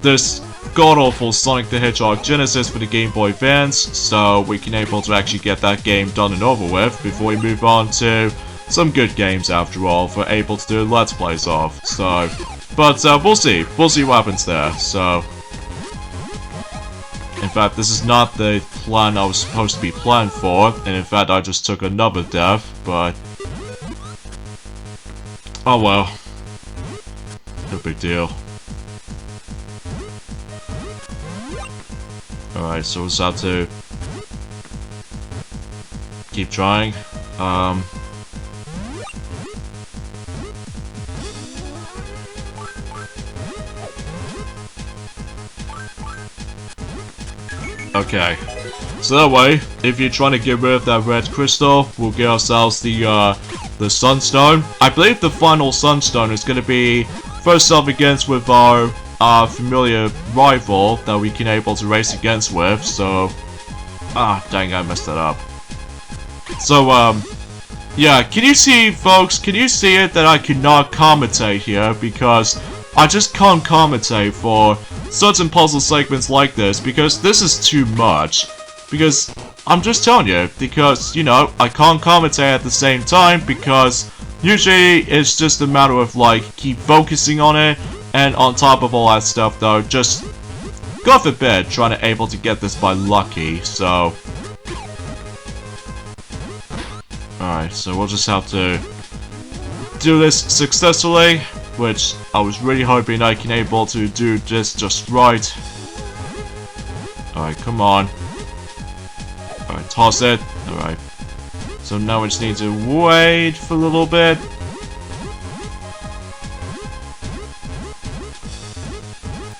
this god-awful Sonic the Hedgehog Genesis for the Game Boy Advance, so we can able to actually get that game done and over with before we move on to some good games after all for able to do Let's Plays of. So, but we'll see what happens there. So, in fact, this is not the plan I was supposed to be planned for, and in fact I just took another death, but oh well, no big deal. Alright, so we'll just have to keep trying. Okay, so that way, if you're trying to get rid of that red crystal, we'll get ourselves the Sunstone. I believe the final Sunstone is going to be first up against with our familiar rival that we can able to race against with, so dang, I messed that up. So yeah, can you see, folks, can you see it that I cannot commentate here because I just can't commentate for certain puzzle segments like this because this is too much. Because I'm just telling you, because, you know, I can't commentate at the same time because usually it's just a matter of like keep focusing on it, and on top of all that stuff though, just God forbid trying to able to get this by lucky, so alright, so we'll just have to do this successfully, which I was really hoping I can able to do this just right. Alright, come on. Alright, toss it. Alright. So now we just need to wait for a little bit.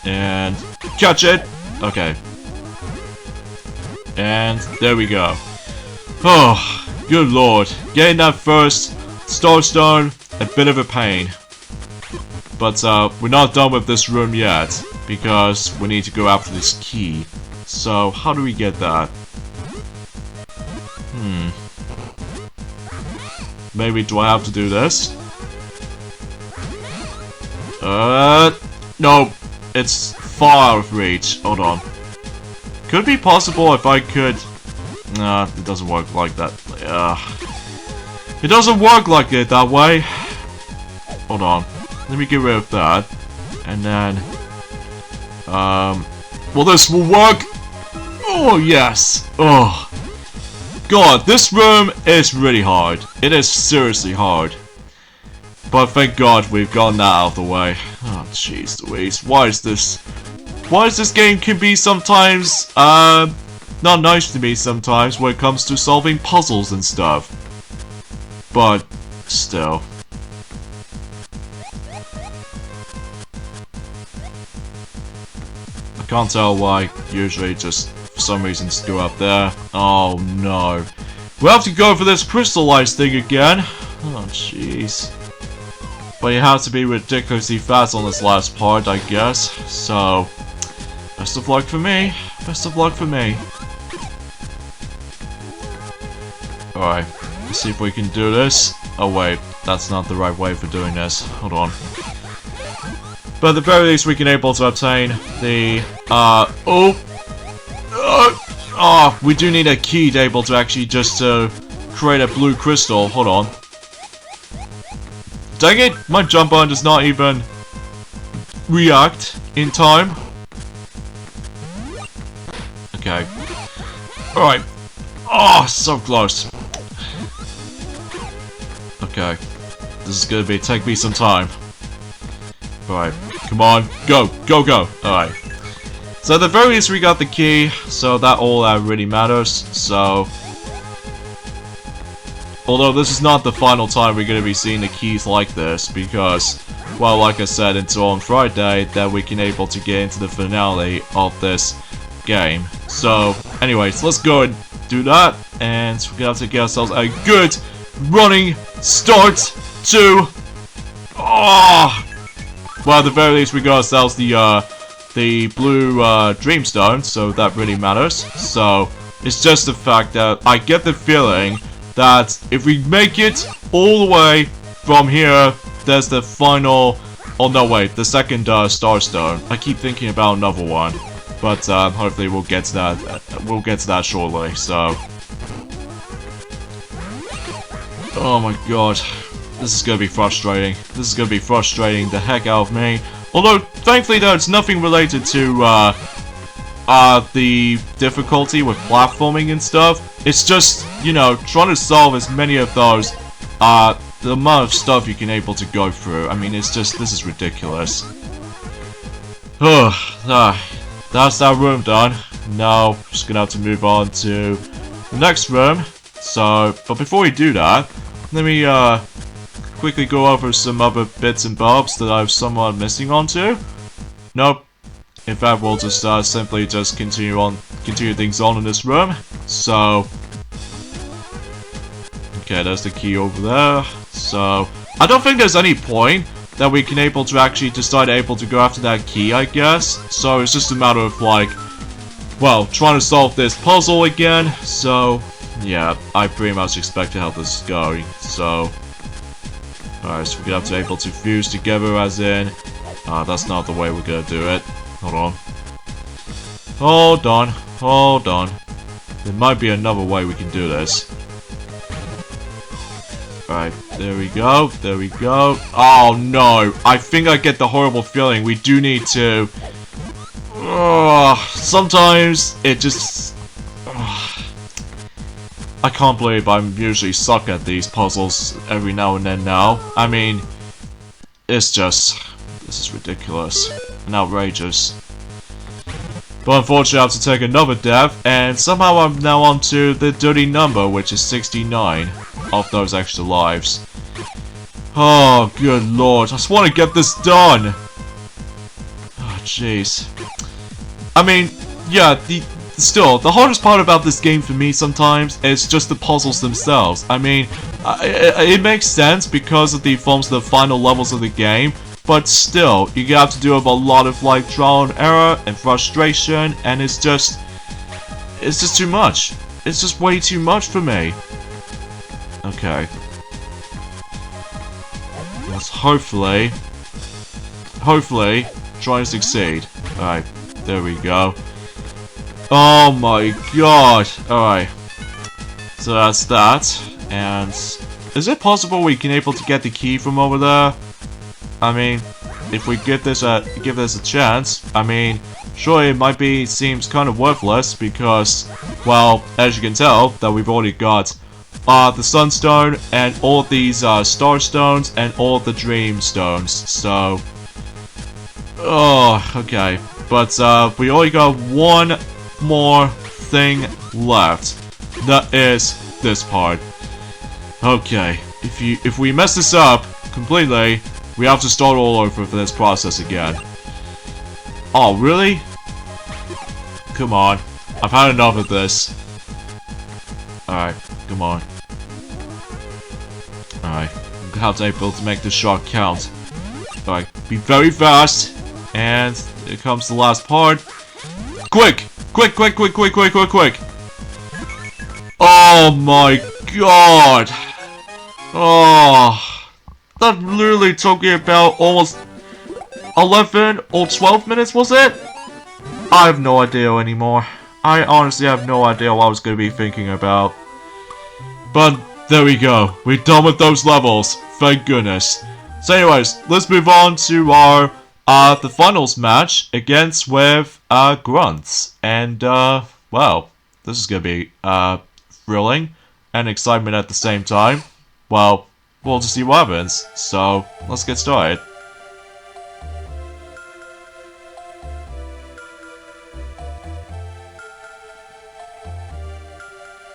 And catch it! Okay. And there we go. Oh, good lord. Getting that first Star Stone, a bit of a pain. But we're not done with this room yet, because we need to go after this key. So, how do we get that? Maybe do I have to do this? No. It's far out of reach. Hold on. Could it be possible if I could... Nah, it doesn't work like that. It doesn't work like it that way. Hold on. Let me get rid of that. And then... well, this will work! Oh, yes! Oh. God, this room is really hard. It is seriously hard. But thank God we've gotten that out of the way. Oh, jeez Louise. Why is this game can be sometimes, not nice to me sometimes when it comes to solving puzzles and stuff. But, still. I can't tell why, usually just for some reason screw up there. Oh no. we'll have to go for this crystallized thing again. Oh, jeez. But you have to be ridiculously fast on this last part, I guess. So, best of luck for me. Best of luck for me. Alright, let's see if we can do this. Oh wait, that's not the right way for doing this. Hold on. But at the very least, we can able to obtain the, we do need a key to able to actually just, create a blue crystal. Hold on. Dang it! My jump button does not even react in time. Okay. Alright. Oh, so close. Okay. This is gonna take me some time. Alright. Come on. Go! Go, go! Alright. So at the very least we got the key, so that all that really matters. So, although this is not the final time we're going to be seeing the keys like this, because, well, like I said, until on Friday, that we can able to get into the finale of this game. So, anyways, let's go and do that, and we're going to have to get ourselves a good running start to... well, at the very least we got ourselves the blue Dreamstone, so that really matters. So, it's just the fact that I get the feeling that if we make it all the way from here, there's the final... Oh no, wait, the second Starstone. I keep thinking about another one, but hopefully we'll get to that. We'll get to that shortly. So, oh my god, this is gonna be frustrating. This is gonna be frustrating the heck out of me. Although, thankfully, though, it's nothing related to the difficulty with platforming and stuff. It's just, you know, trying to solve as many of those, the amount of stuff you can able to go through. I mean, it's just, this is ridiculous. That's that room done. Now, just gonna have to move on to the next room. So, but before we do that, let me, quickly go over some other bits and bobs that I've somewhat missing onto. Nope. In fact, we'll just simply just continue things on in this room. So, okay, there's the key over there. So, I don't think there's any point that we can able to actually decide able to go after that key, I guess. So it's just a matter of like, well, trying to solve this puzzle again. So, yeah, I pretty much expected how this is going. So, alright, so we're gonna have to able to fuse together, as in, that's not the way we're gonna do it. Hold on. Hold on. Hold on. There might be another way we can do this. Alright, there we go. There we go. Oh no! I think I get the horrible feeling we do need to... sometimes it just... I can't believe I'm usually suck at these puzzles every now and then now. I mean, it's just... this is ridiculous and outrageous. But unfortunately I have to take another death, and somehow I'm now on to the dirty number, which is 69 of those extra lives. Oh, good lord. I just want to get this done. Oh, jeez. I mean, yeah, still, the hardest part about this game for me sometimes is just the puzzles themselves. I mean, it makes sense because of the forms of the final levels of the game, but still, you have to deal with a lot of like trial and error and frustration, and it's just too much. It's just way too much for me. Okay. Let's hopefully try and succeed. Alright, there we go. Oh my god! Alright. So that's that. And is it possible we can able to get the key from over there? I mean, if we give this a chance, I mean, sure it might seems kind of worthless because, well, as you can tell, that we've already got the Sunstone and all these Star Stones and all the Dream Stones. So, oh, okay. But we only got one more thing left. That is this part. Okay, if we mess this up completely, we have to start all over for this process again. Oh, really? Come on. I've had enough of this. Alright. Come on. Alright. I'm gonna have to be able to make this shot count. Alright, be very fast. And here comes the last part. Quick! Quick, quick, quick, quick, quick, quick, quick! Oh my god! Oh, that literally took me about almost 11 or 12 minutes, was it? I have no idea anymore. I honestly have no idea what I was going to be thinking about. But there we go. We're done with those levels. Thank goodness. So anyways, let's move on to our the finals match against with Grunts. And well, this is going to be thrilling and excitement at the same time. Well, we'll just see what happens. So let's get started.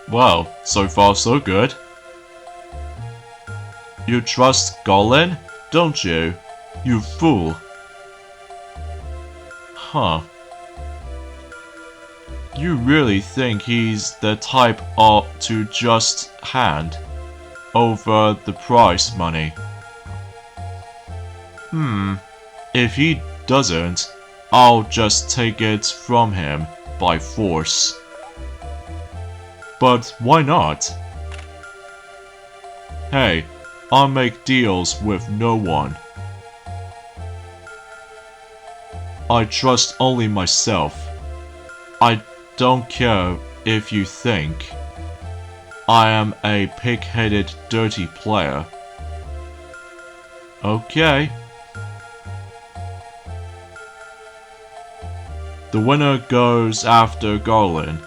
Well, so far so good. You trust Garlen, don't you? You fool. Huh. You really think he's the type to just hand over the prize money? If he doesn't, I'll just take it from him by force. But why not? Hey, I'll make deals with no one. I trust only myself. I don't care if you think I am a pig-headed, dirty player. Okay. The winner goes after Garlen.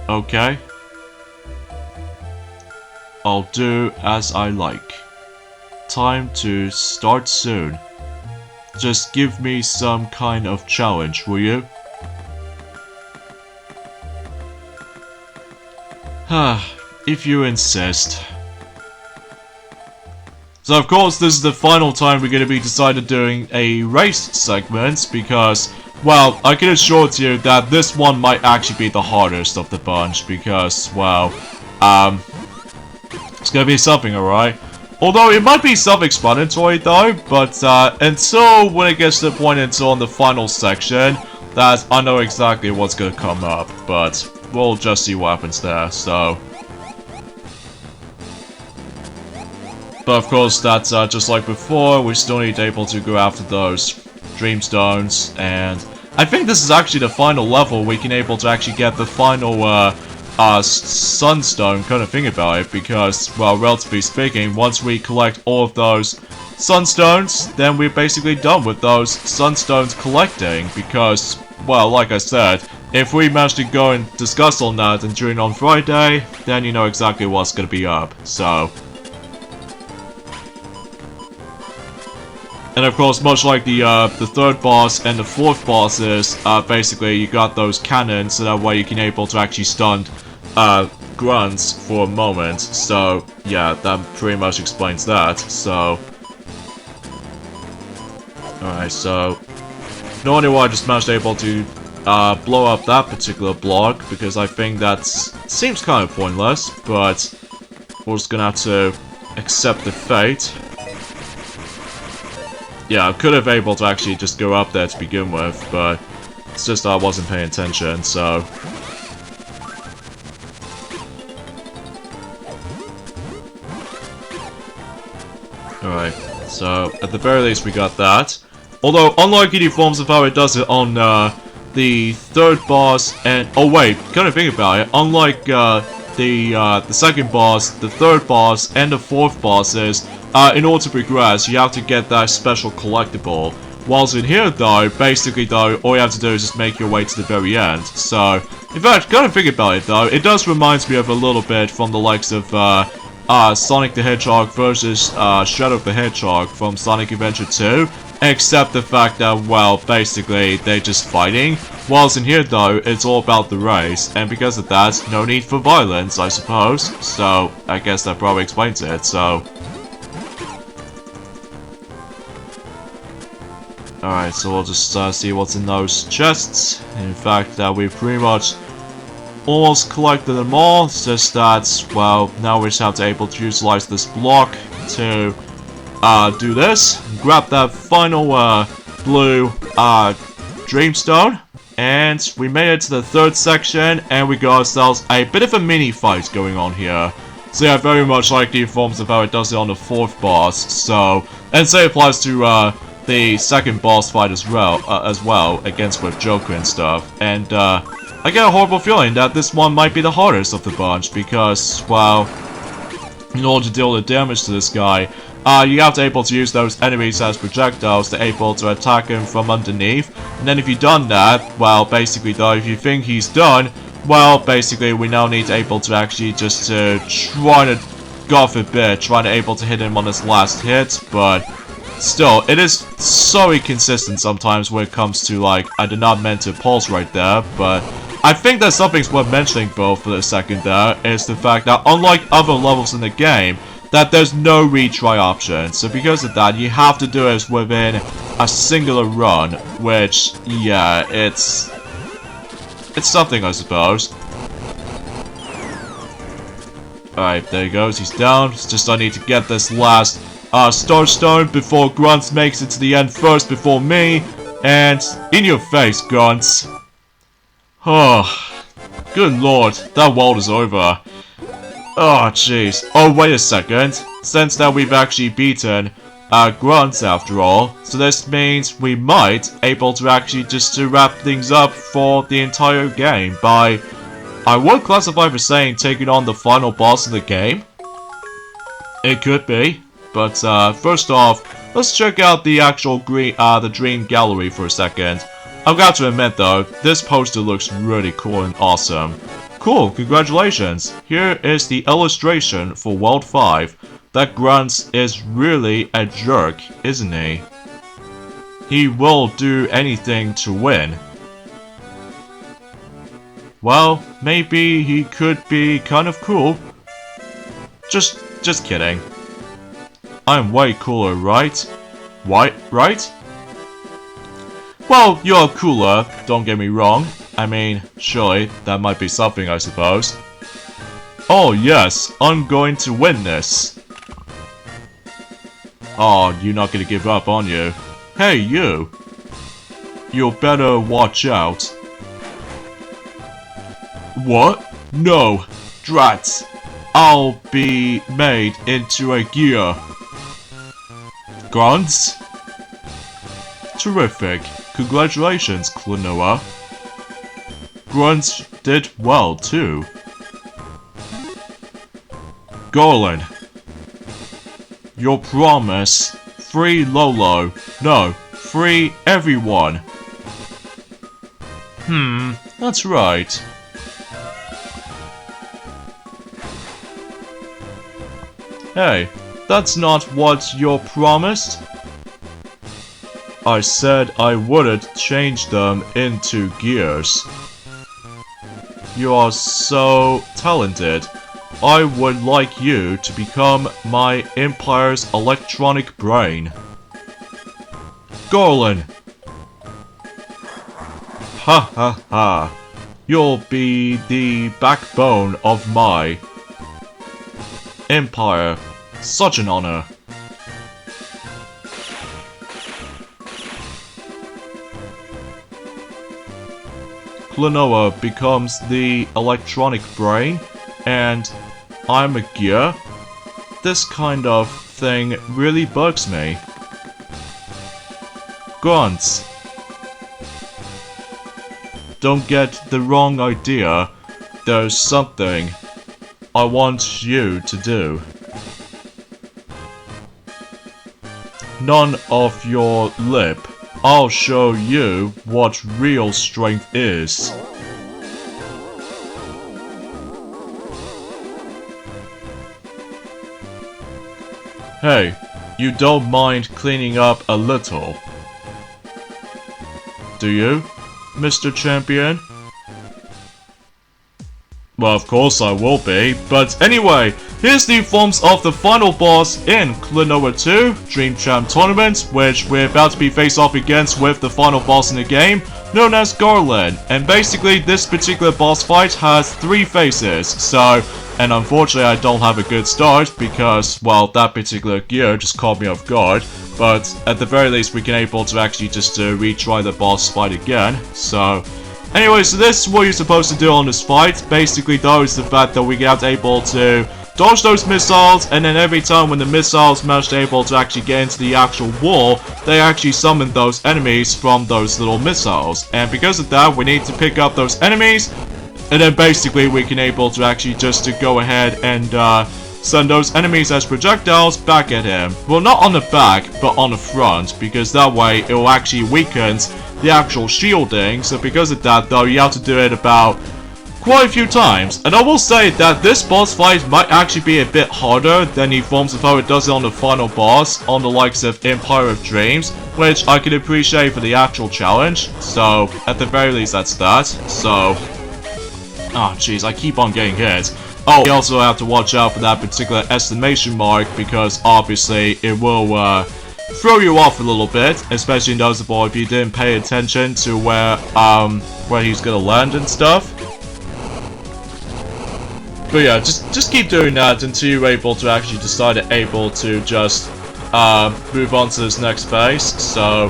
Okay. I'll do as I like. Time to start soon. Just give me some kind of challenge, will you? If you insist. So of course this is the final time we're going to be decided doing a race segment because, well, I can assure you that this one might actually be the hardest of the bunch because, well, it's going to be something, alright? Although it might be self-explanatory though, but until when it gets to the point until in the final section, that I know exactly what's going to come up, but we'll just see what happens there, so. But of course, that's just like before, we still need to be able to go after those Dreamstones, and I think this is actually the final level we can able to actually get the final Sunstone kind of thing about it, because, well, relatively speaking, once we collect all of those Sunstones, then we're basically done with those Sunstones collecting, because, well, like I said, if we manage to go and discuss on that and during on Friday, then you know exactly what's gonna be up, so. And of course, much like the third boss and the fourth bosses, basically you got those cannons, so that way you can able to actually stun grunts for a moment. So yeah, that pretty much explains that. So alright, so no idea why I just managed to able to blow up that particular block, because I think that seems kind of pointless, but we're just gonna have to accept the fate. Yeah, I could have been able to actually just go up there to begin with, but it's just I wasn't paying attention, so. Alright, so at the very least we got that. Although, unlike any forms of how it does it on the third boss and... Oh wait, kind of think about it, unlike the second boss, the third boss, and the fourth bosses, in order to progress, you have to get that special collectible. Whilst in here, though, basically, though, all you have to do is just make your way to the very end. So, in fact, kind of think about it, though, it does remind me of a little bit from the likes of, Sonic the Hedgehog versus, Shadow the Hedgehog from Sonic Adventure 2. Except the fact that, well, basically, they're just fighting. Whilst in here, though, it's all about the race. And because of that, no need for violence, I suppose. So, I guess that probably explains it, so. Alright, so we'll just see what's in those chests. In fact, we pretty much almost collected them all. It's just that, well, now we just have to able to utilize this block to do this. Grab that final blue dreamstone. And we made it to the third section, and we got ourselves a bit of a mini fight going on here. So yeah, very much like the forms of how it does it on the fourth boss. So, and same applies to the second boss fight as well, against with Joker and stuff. And I get a horrible feeling that this one might be the hardest of the bunch because, well, in order to deal the damage to this guy, you have to able to use those enemies as projectiles to able to attack him from underneath. And then if you've done that, well, basically though, if you think he's done, well, basically we now need to able to actually just try to, God forbid, try to able to hit him on his last hit, but still, it is so inconsistent sometimes when it comes to, like, I did not mean to pause right there, but I think that something's worth mentioning though for a second there, is the fact that unlike other levels in the game, that there's no retry option. So because of that, you have to do it within a singular run, which, yeah, it's something, I suppose. Alright, there he goes, he's down. It's just I need to get this last Star Stone before Grunts makes it to the end first before me. And in your face, Grunts. Oh, good lord, that world is over. Oh, jeez. Oh, wait a second. Since that we've actually beaten Grunts after all, so this means we might able to actually just to wrap things up for the entire game by, I would classify for saying taking on the final boss of the game. It could be, but first off, let's check out the actual the Dream Gallery for a second. I've got to admit though, this poster looks really cool and awesome. Cool, congratulations! Here is the illustration for World 5. That Grunts is really a jerk, isn't he? He will do anything to win. Well, maybe he could be kind of cool. Just kidding. I'm way cooler, right? What, right? Well, you're cooler, don't get me wrong. I mean, surely, that might be something, I suppose. Oh yes, I'm going to win this. Oh, you're not gonna give up, aren't you? Hey, you! You better watch out. What? No! Drats! I'll be made into a gear. Grunts? Terrific. Congratulations, Klonoa. Grunts did well, too. Garlen. Your promise. Free Lolo. No, free everyone. That's right. Hey, that's not what you promised. I said I wouldn't change them into gears. You are so talented. I would like you to become my Empire's electronic brain. Garlen! Ha ha ha. You'll be the backbone of my Empire. Such an honor. Klonoa becomes the electronic brain, and I'm a gear. This kind of thing really bugs me. Grunts. Don't get the wrong idea. There's something I want you to do. None of your lip. I'll show you what real strength is. Hey, you don't mind cleaning up a little, do you, Mr. Champion? Well, of course I will be, but anyway, here's the forms of the final boss in Klonoa 2 Dream Champ Tournament, which we're about to be face off against with the final boss in the game, known as Garlen. And basically, this particular boss fight has 3 phases. So, and unfortunately, I don't have a good start because, well, that particular gear just caught me off guard. But at the very least, we can able to actually just retry the boss fight again. So, anyway, so this is what you're supposed to do on this fight. Basically, though, is the fact that we get able to dodge those missiles, and then every time when the missiles manage to able to actually get into the actual wall, they actually summon those enemies from those little missiles. And because of that, we need to pick up those enemies, and then basically we can able to actually just to go ahead and send those enemies as projectiles back at him. Well, not on the back, but on the front, because that way it will actually weaken the actual shielding. So because of that, though, you have to do it about quite a few times. And I will say that this boss fight might actually be a bit harder than the forms of how it does it on the final boss, on the likes of Empire of Dreams, which I can appreciate for the actual challenge. So, at the very least, that's that. So, oh jeez, I keep on getting hit. Oh, you also have to watch out for that particular exclamation mark, because obviously it will throw you off a little bit, especially noticeable if you didn't pay attention to where he's gonna land and stuff. But yeah, just keep doing that until you're able to actually decide to just move on to this next phase. So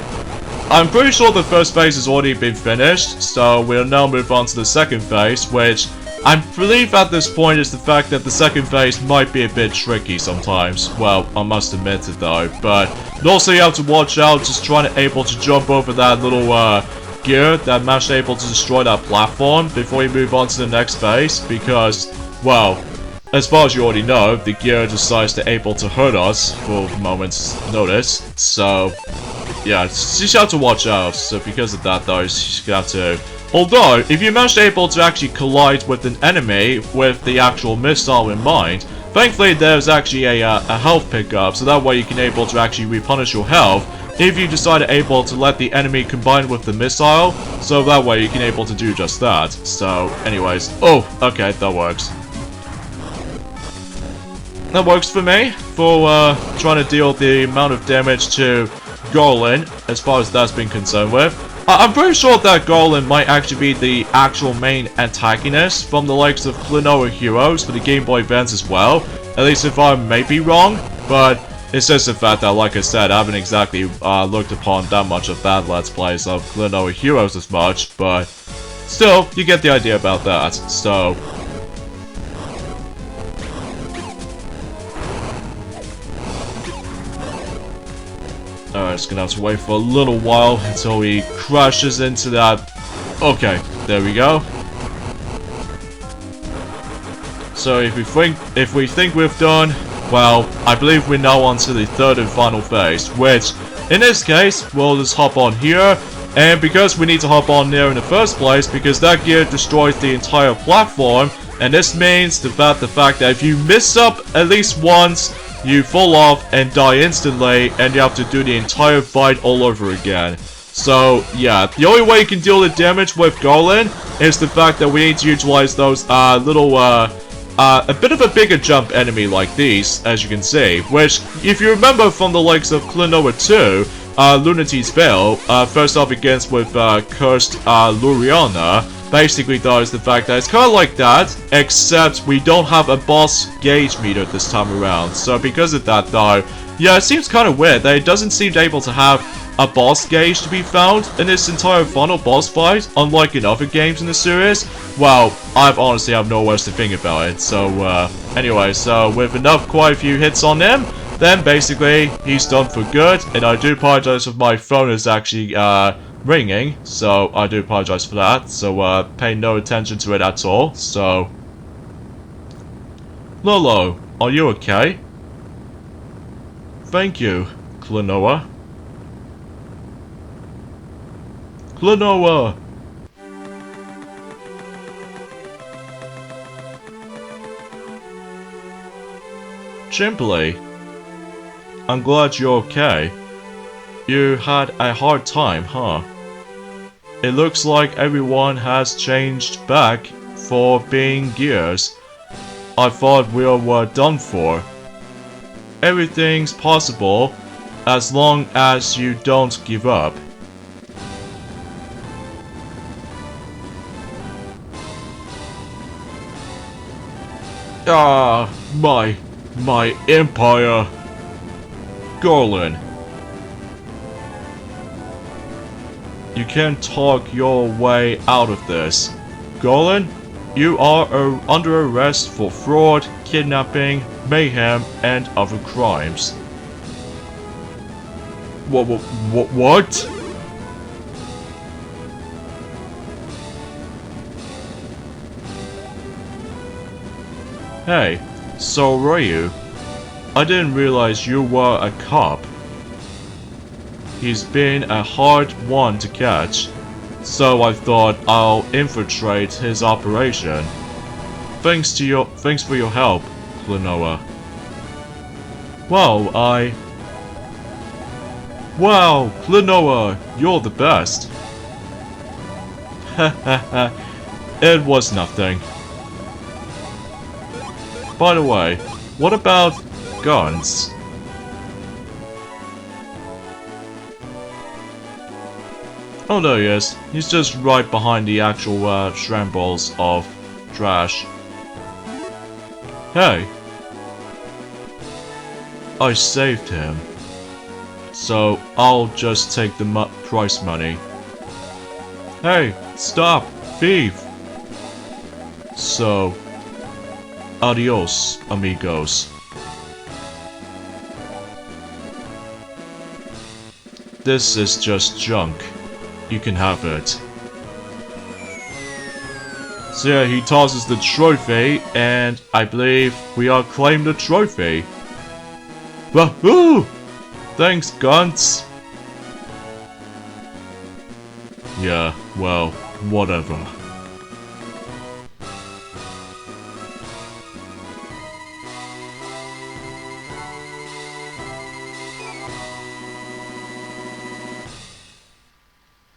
I'm pretty sure the first phase has already been finished, so we'll now move on to the second phase, which I believe at this point is the fact that the second phase might be a bit tricky sometimes. Well, I must admit it though, but also you have to watch out just trying to jump over that little gear that managed to destroy that platform before you move on to the next phase, because, well, as far as you already know, the gear decides to hurt us for a moment's notice. So, yeah, you just have to watch out. So because of that, though, you just have to. Although, if you manage to actually collide with an enemy with the actual missile in mind, thankfully there's actually a health pickup, so that way you can to actually replenish your health if you decide to let the enemy combine with the missile, so that way you can to do just that. So, anyways, oh, okay, that works. That works for me, for trying to deal the amount of damage to Garlen, as far as that's been concerned with. I'm pretty sure that Garlen might actually be the actual main antagonist from the likes of Klonoa heroes for the Game Boy Advance as well. At least if I may be wrong, but it's just the fact that, like I said, I haven't exactly looked upon that much of that Let's Plays of Klonoa heroes as much, but still, you get the idea about that, so. Alright, just gonna have to wait for a little while until he crashes into that. Okay, there we go. So if we think we've done, well, I believe we're now on to the third and final phase, which in this case we'll just hop on here. And because we need to hop on there in the first place, because that gear destroys the entire platform, and this means the fact that if you miss up at least once, you fall off and die instantly, and you have to do the entire fight all over again. So, yeah, the only way you can deal the damage with Garlen is the fact that we need to utilize those little, a bit of a bigger jump enemy like these, as you can see, which, if you remember from the likes of Klonoa 2, Lunity's Veil, first up against with Cursed Luriana, basically does the fact that it's kind of like that, except we don't have a boss gauge meter this time around. So because of that though, yeah, it seems kind of weird that it doesn't seem able to have a boss gauge to be found in this entire final boss fight, unlike in other games in the series. Well, I honestly have no words to think about it. So anyway, so with quite a few hits on him, then basically he's done for good. And I do apologize if my phone is actually ringing, so I do apologize for that. So pay no attention to it at all. So Lolo, are you okay? Thank you, Klonoa. Klonoa! Chimply, I'm glad you're okay. You had a hard time, huh? It looks like everyone has changed back for being gears. I thought we were done for. Everything's possible as long as you don't give up. My empire. Garlen. You can't talk your way out of this. Garlen, you are under arrest for fraud, kidnapping, mayhem, and other crimes. What? Hey, so were you? I didn't realize you were a cop. He's been a hard one to catch, so I thought I'll infiltrate his operation. Thanks for your help, Klonoa. Wow, Klonoa, you're the best. Hahaha, it was nothing. By the way, what about guns? Oh, there he is. He's just right behind the actual shambles of trash. Hey! I saved him. So, I'll just take the prize money. Hey! Stop! Thief! So... adios, amigos. This is just junk. You can have it. So yeah, he tosses the trophy, and I believe we all claim the trophy. Wahoo! Thanks, Guns. Yeah, well, whatever.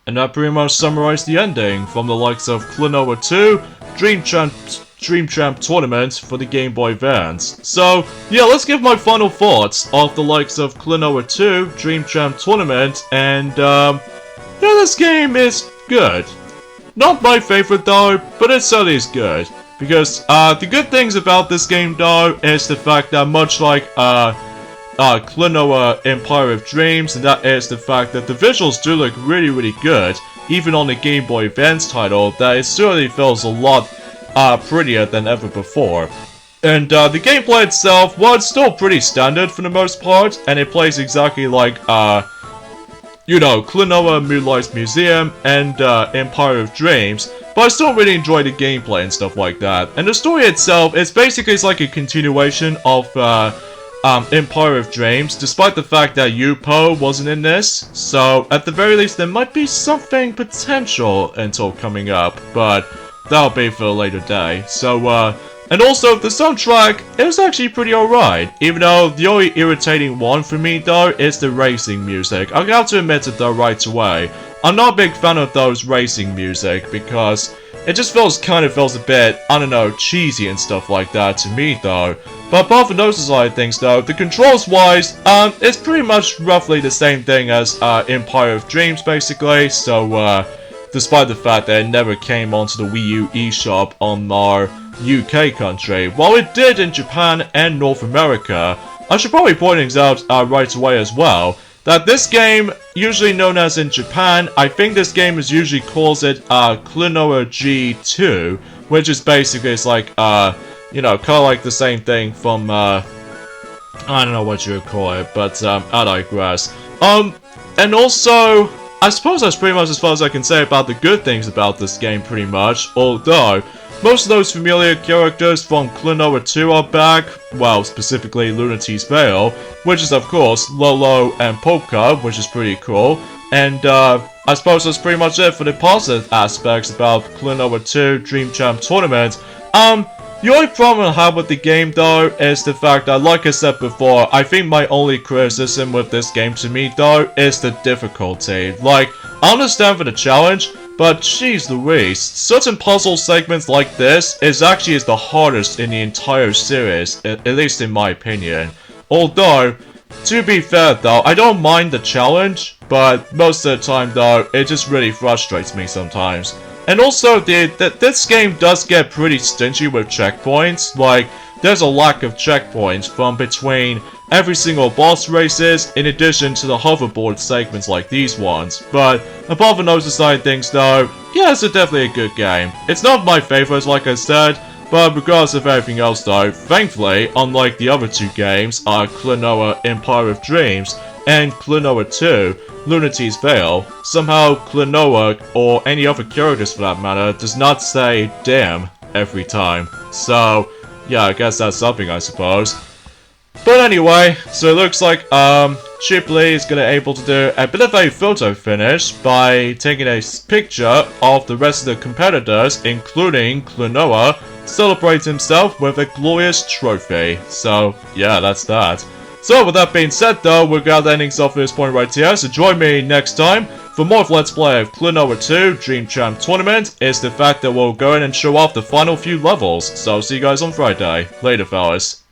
And that pretty much summarized the ending from the likes of Klonoa 2, Dream Champ Tournament for the Game Boy Advance. So, yeah, let's give my final thoughts of the likes of Klonoa 2, Dream Champ Tournament, and, yeah, this game is good. Not my favorite though, but it certainly is good. Because, the good things about this game though, is the fact that much like, Klonoa Empire of Dreams, and that is the fact that the visuals do look really good, even on the Game Boy Advance title, that it certainly feels a lot prettier than ever before. And the gameplay itself, well, it's still pretty standard for the most part, and it plays exactly like, you know, Klonoa Moonlight Museum and Empire of Dreams, but I still really enjoy the gameplay and stuff like that. And the story itself, it's basically like a continuation of, Empire of Dreams, despite the fact that Yupo wasn't in this, so at the very least there might be something potential until coming up, but that'll be for a later day. So, and also the soundtrack, it was actually pretty alright, even though the only irritating one for me though is the racing music. I'll have to admit it though right away. I'm not a big fan of those racing music because it just feels a bit, I don't know, cheesy and stuff like that to me though. But apart from those side of things though, the controls wise, it's pretty much roughly the same thing as Empire of Dreams basically, so despite the fact that it never came onto the Wii U eShop on our UK country, while it did in Japan and North America, I should probably point things out right away as well, that this game, usually known as in Japan, I think this game is usually calls it Klonoa G2, which is basically, it's like, you know, kind of like the same thing from, I don't know what you would call it, but, I digress. And also, I suppose that's pretty much as far as I can say about the good things about this game, pretty much, although, most of those familiar characters from Klonoa 2 are back, well, specifically Lunati's Veil, which is of course Lolo and Polka, which is pretty cool, and I suppose that's pretty much it for the positive aspects about Klonoa 2 Dream Champ Tournament. The only problem I have with the game though is the fact that, like I said before, I think my only criticism with this game to me though is the difficulty. Like, I understand for the challenge, but jeez Louise, certain puzzle segments like this is actually the hardest in the entire series, at least in my opinion. Although, to be fair though, I don't mind the challenge, but most of the time though, it just really frustrates me sometimes. And also, this game does get pretty stingy with checkpoints. Like, there's a lack of checkpoints from between every single boss races, in addition to the hoverboard segments like these ones. But apart from those aside things though, yeah, it's definitely a good game. It's not my favorites like I said, but regardless of everything else though, thankfully, unlike the other two games, Klonoa Empire of Dreams and Klonoa 2, Lunity's Veil, somehow Klonoa, or any other characters for that matter, does not say damn every time. So, yeah, I guess that's something I suppose. But anyway, so it looks like Chipley is gonna able to do a bit of a photo finish by taking a picture of the rest of the competitors, including Klonoa, celebrate himself with a glorious trophy. So yeah, that's that. So with that being said though, we're glad endings off at this point right here, so join me next time for more of Let's Play of Klonoa 2 Dream Champ Tournament. Is the fact that we'll go in and show off the final few levels. So see you guys on Friday. Later fellas.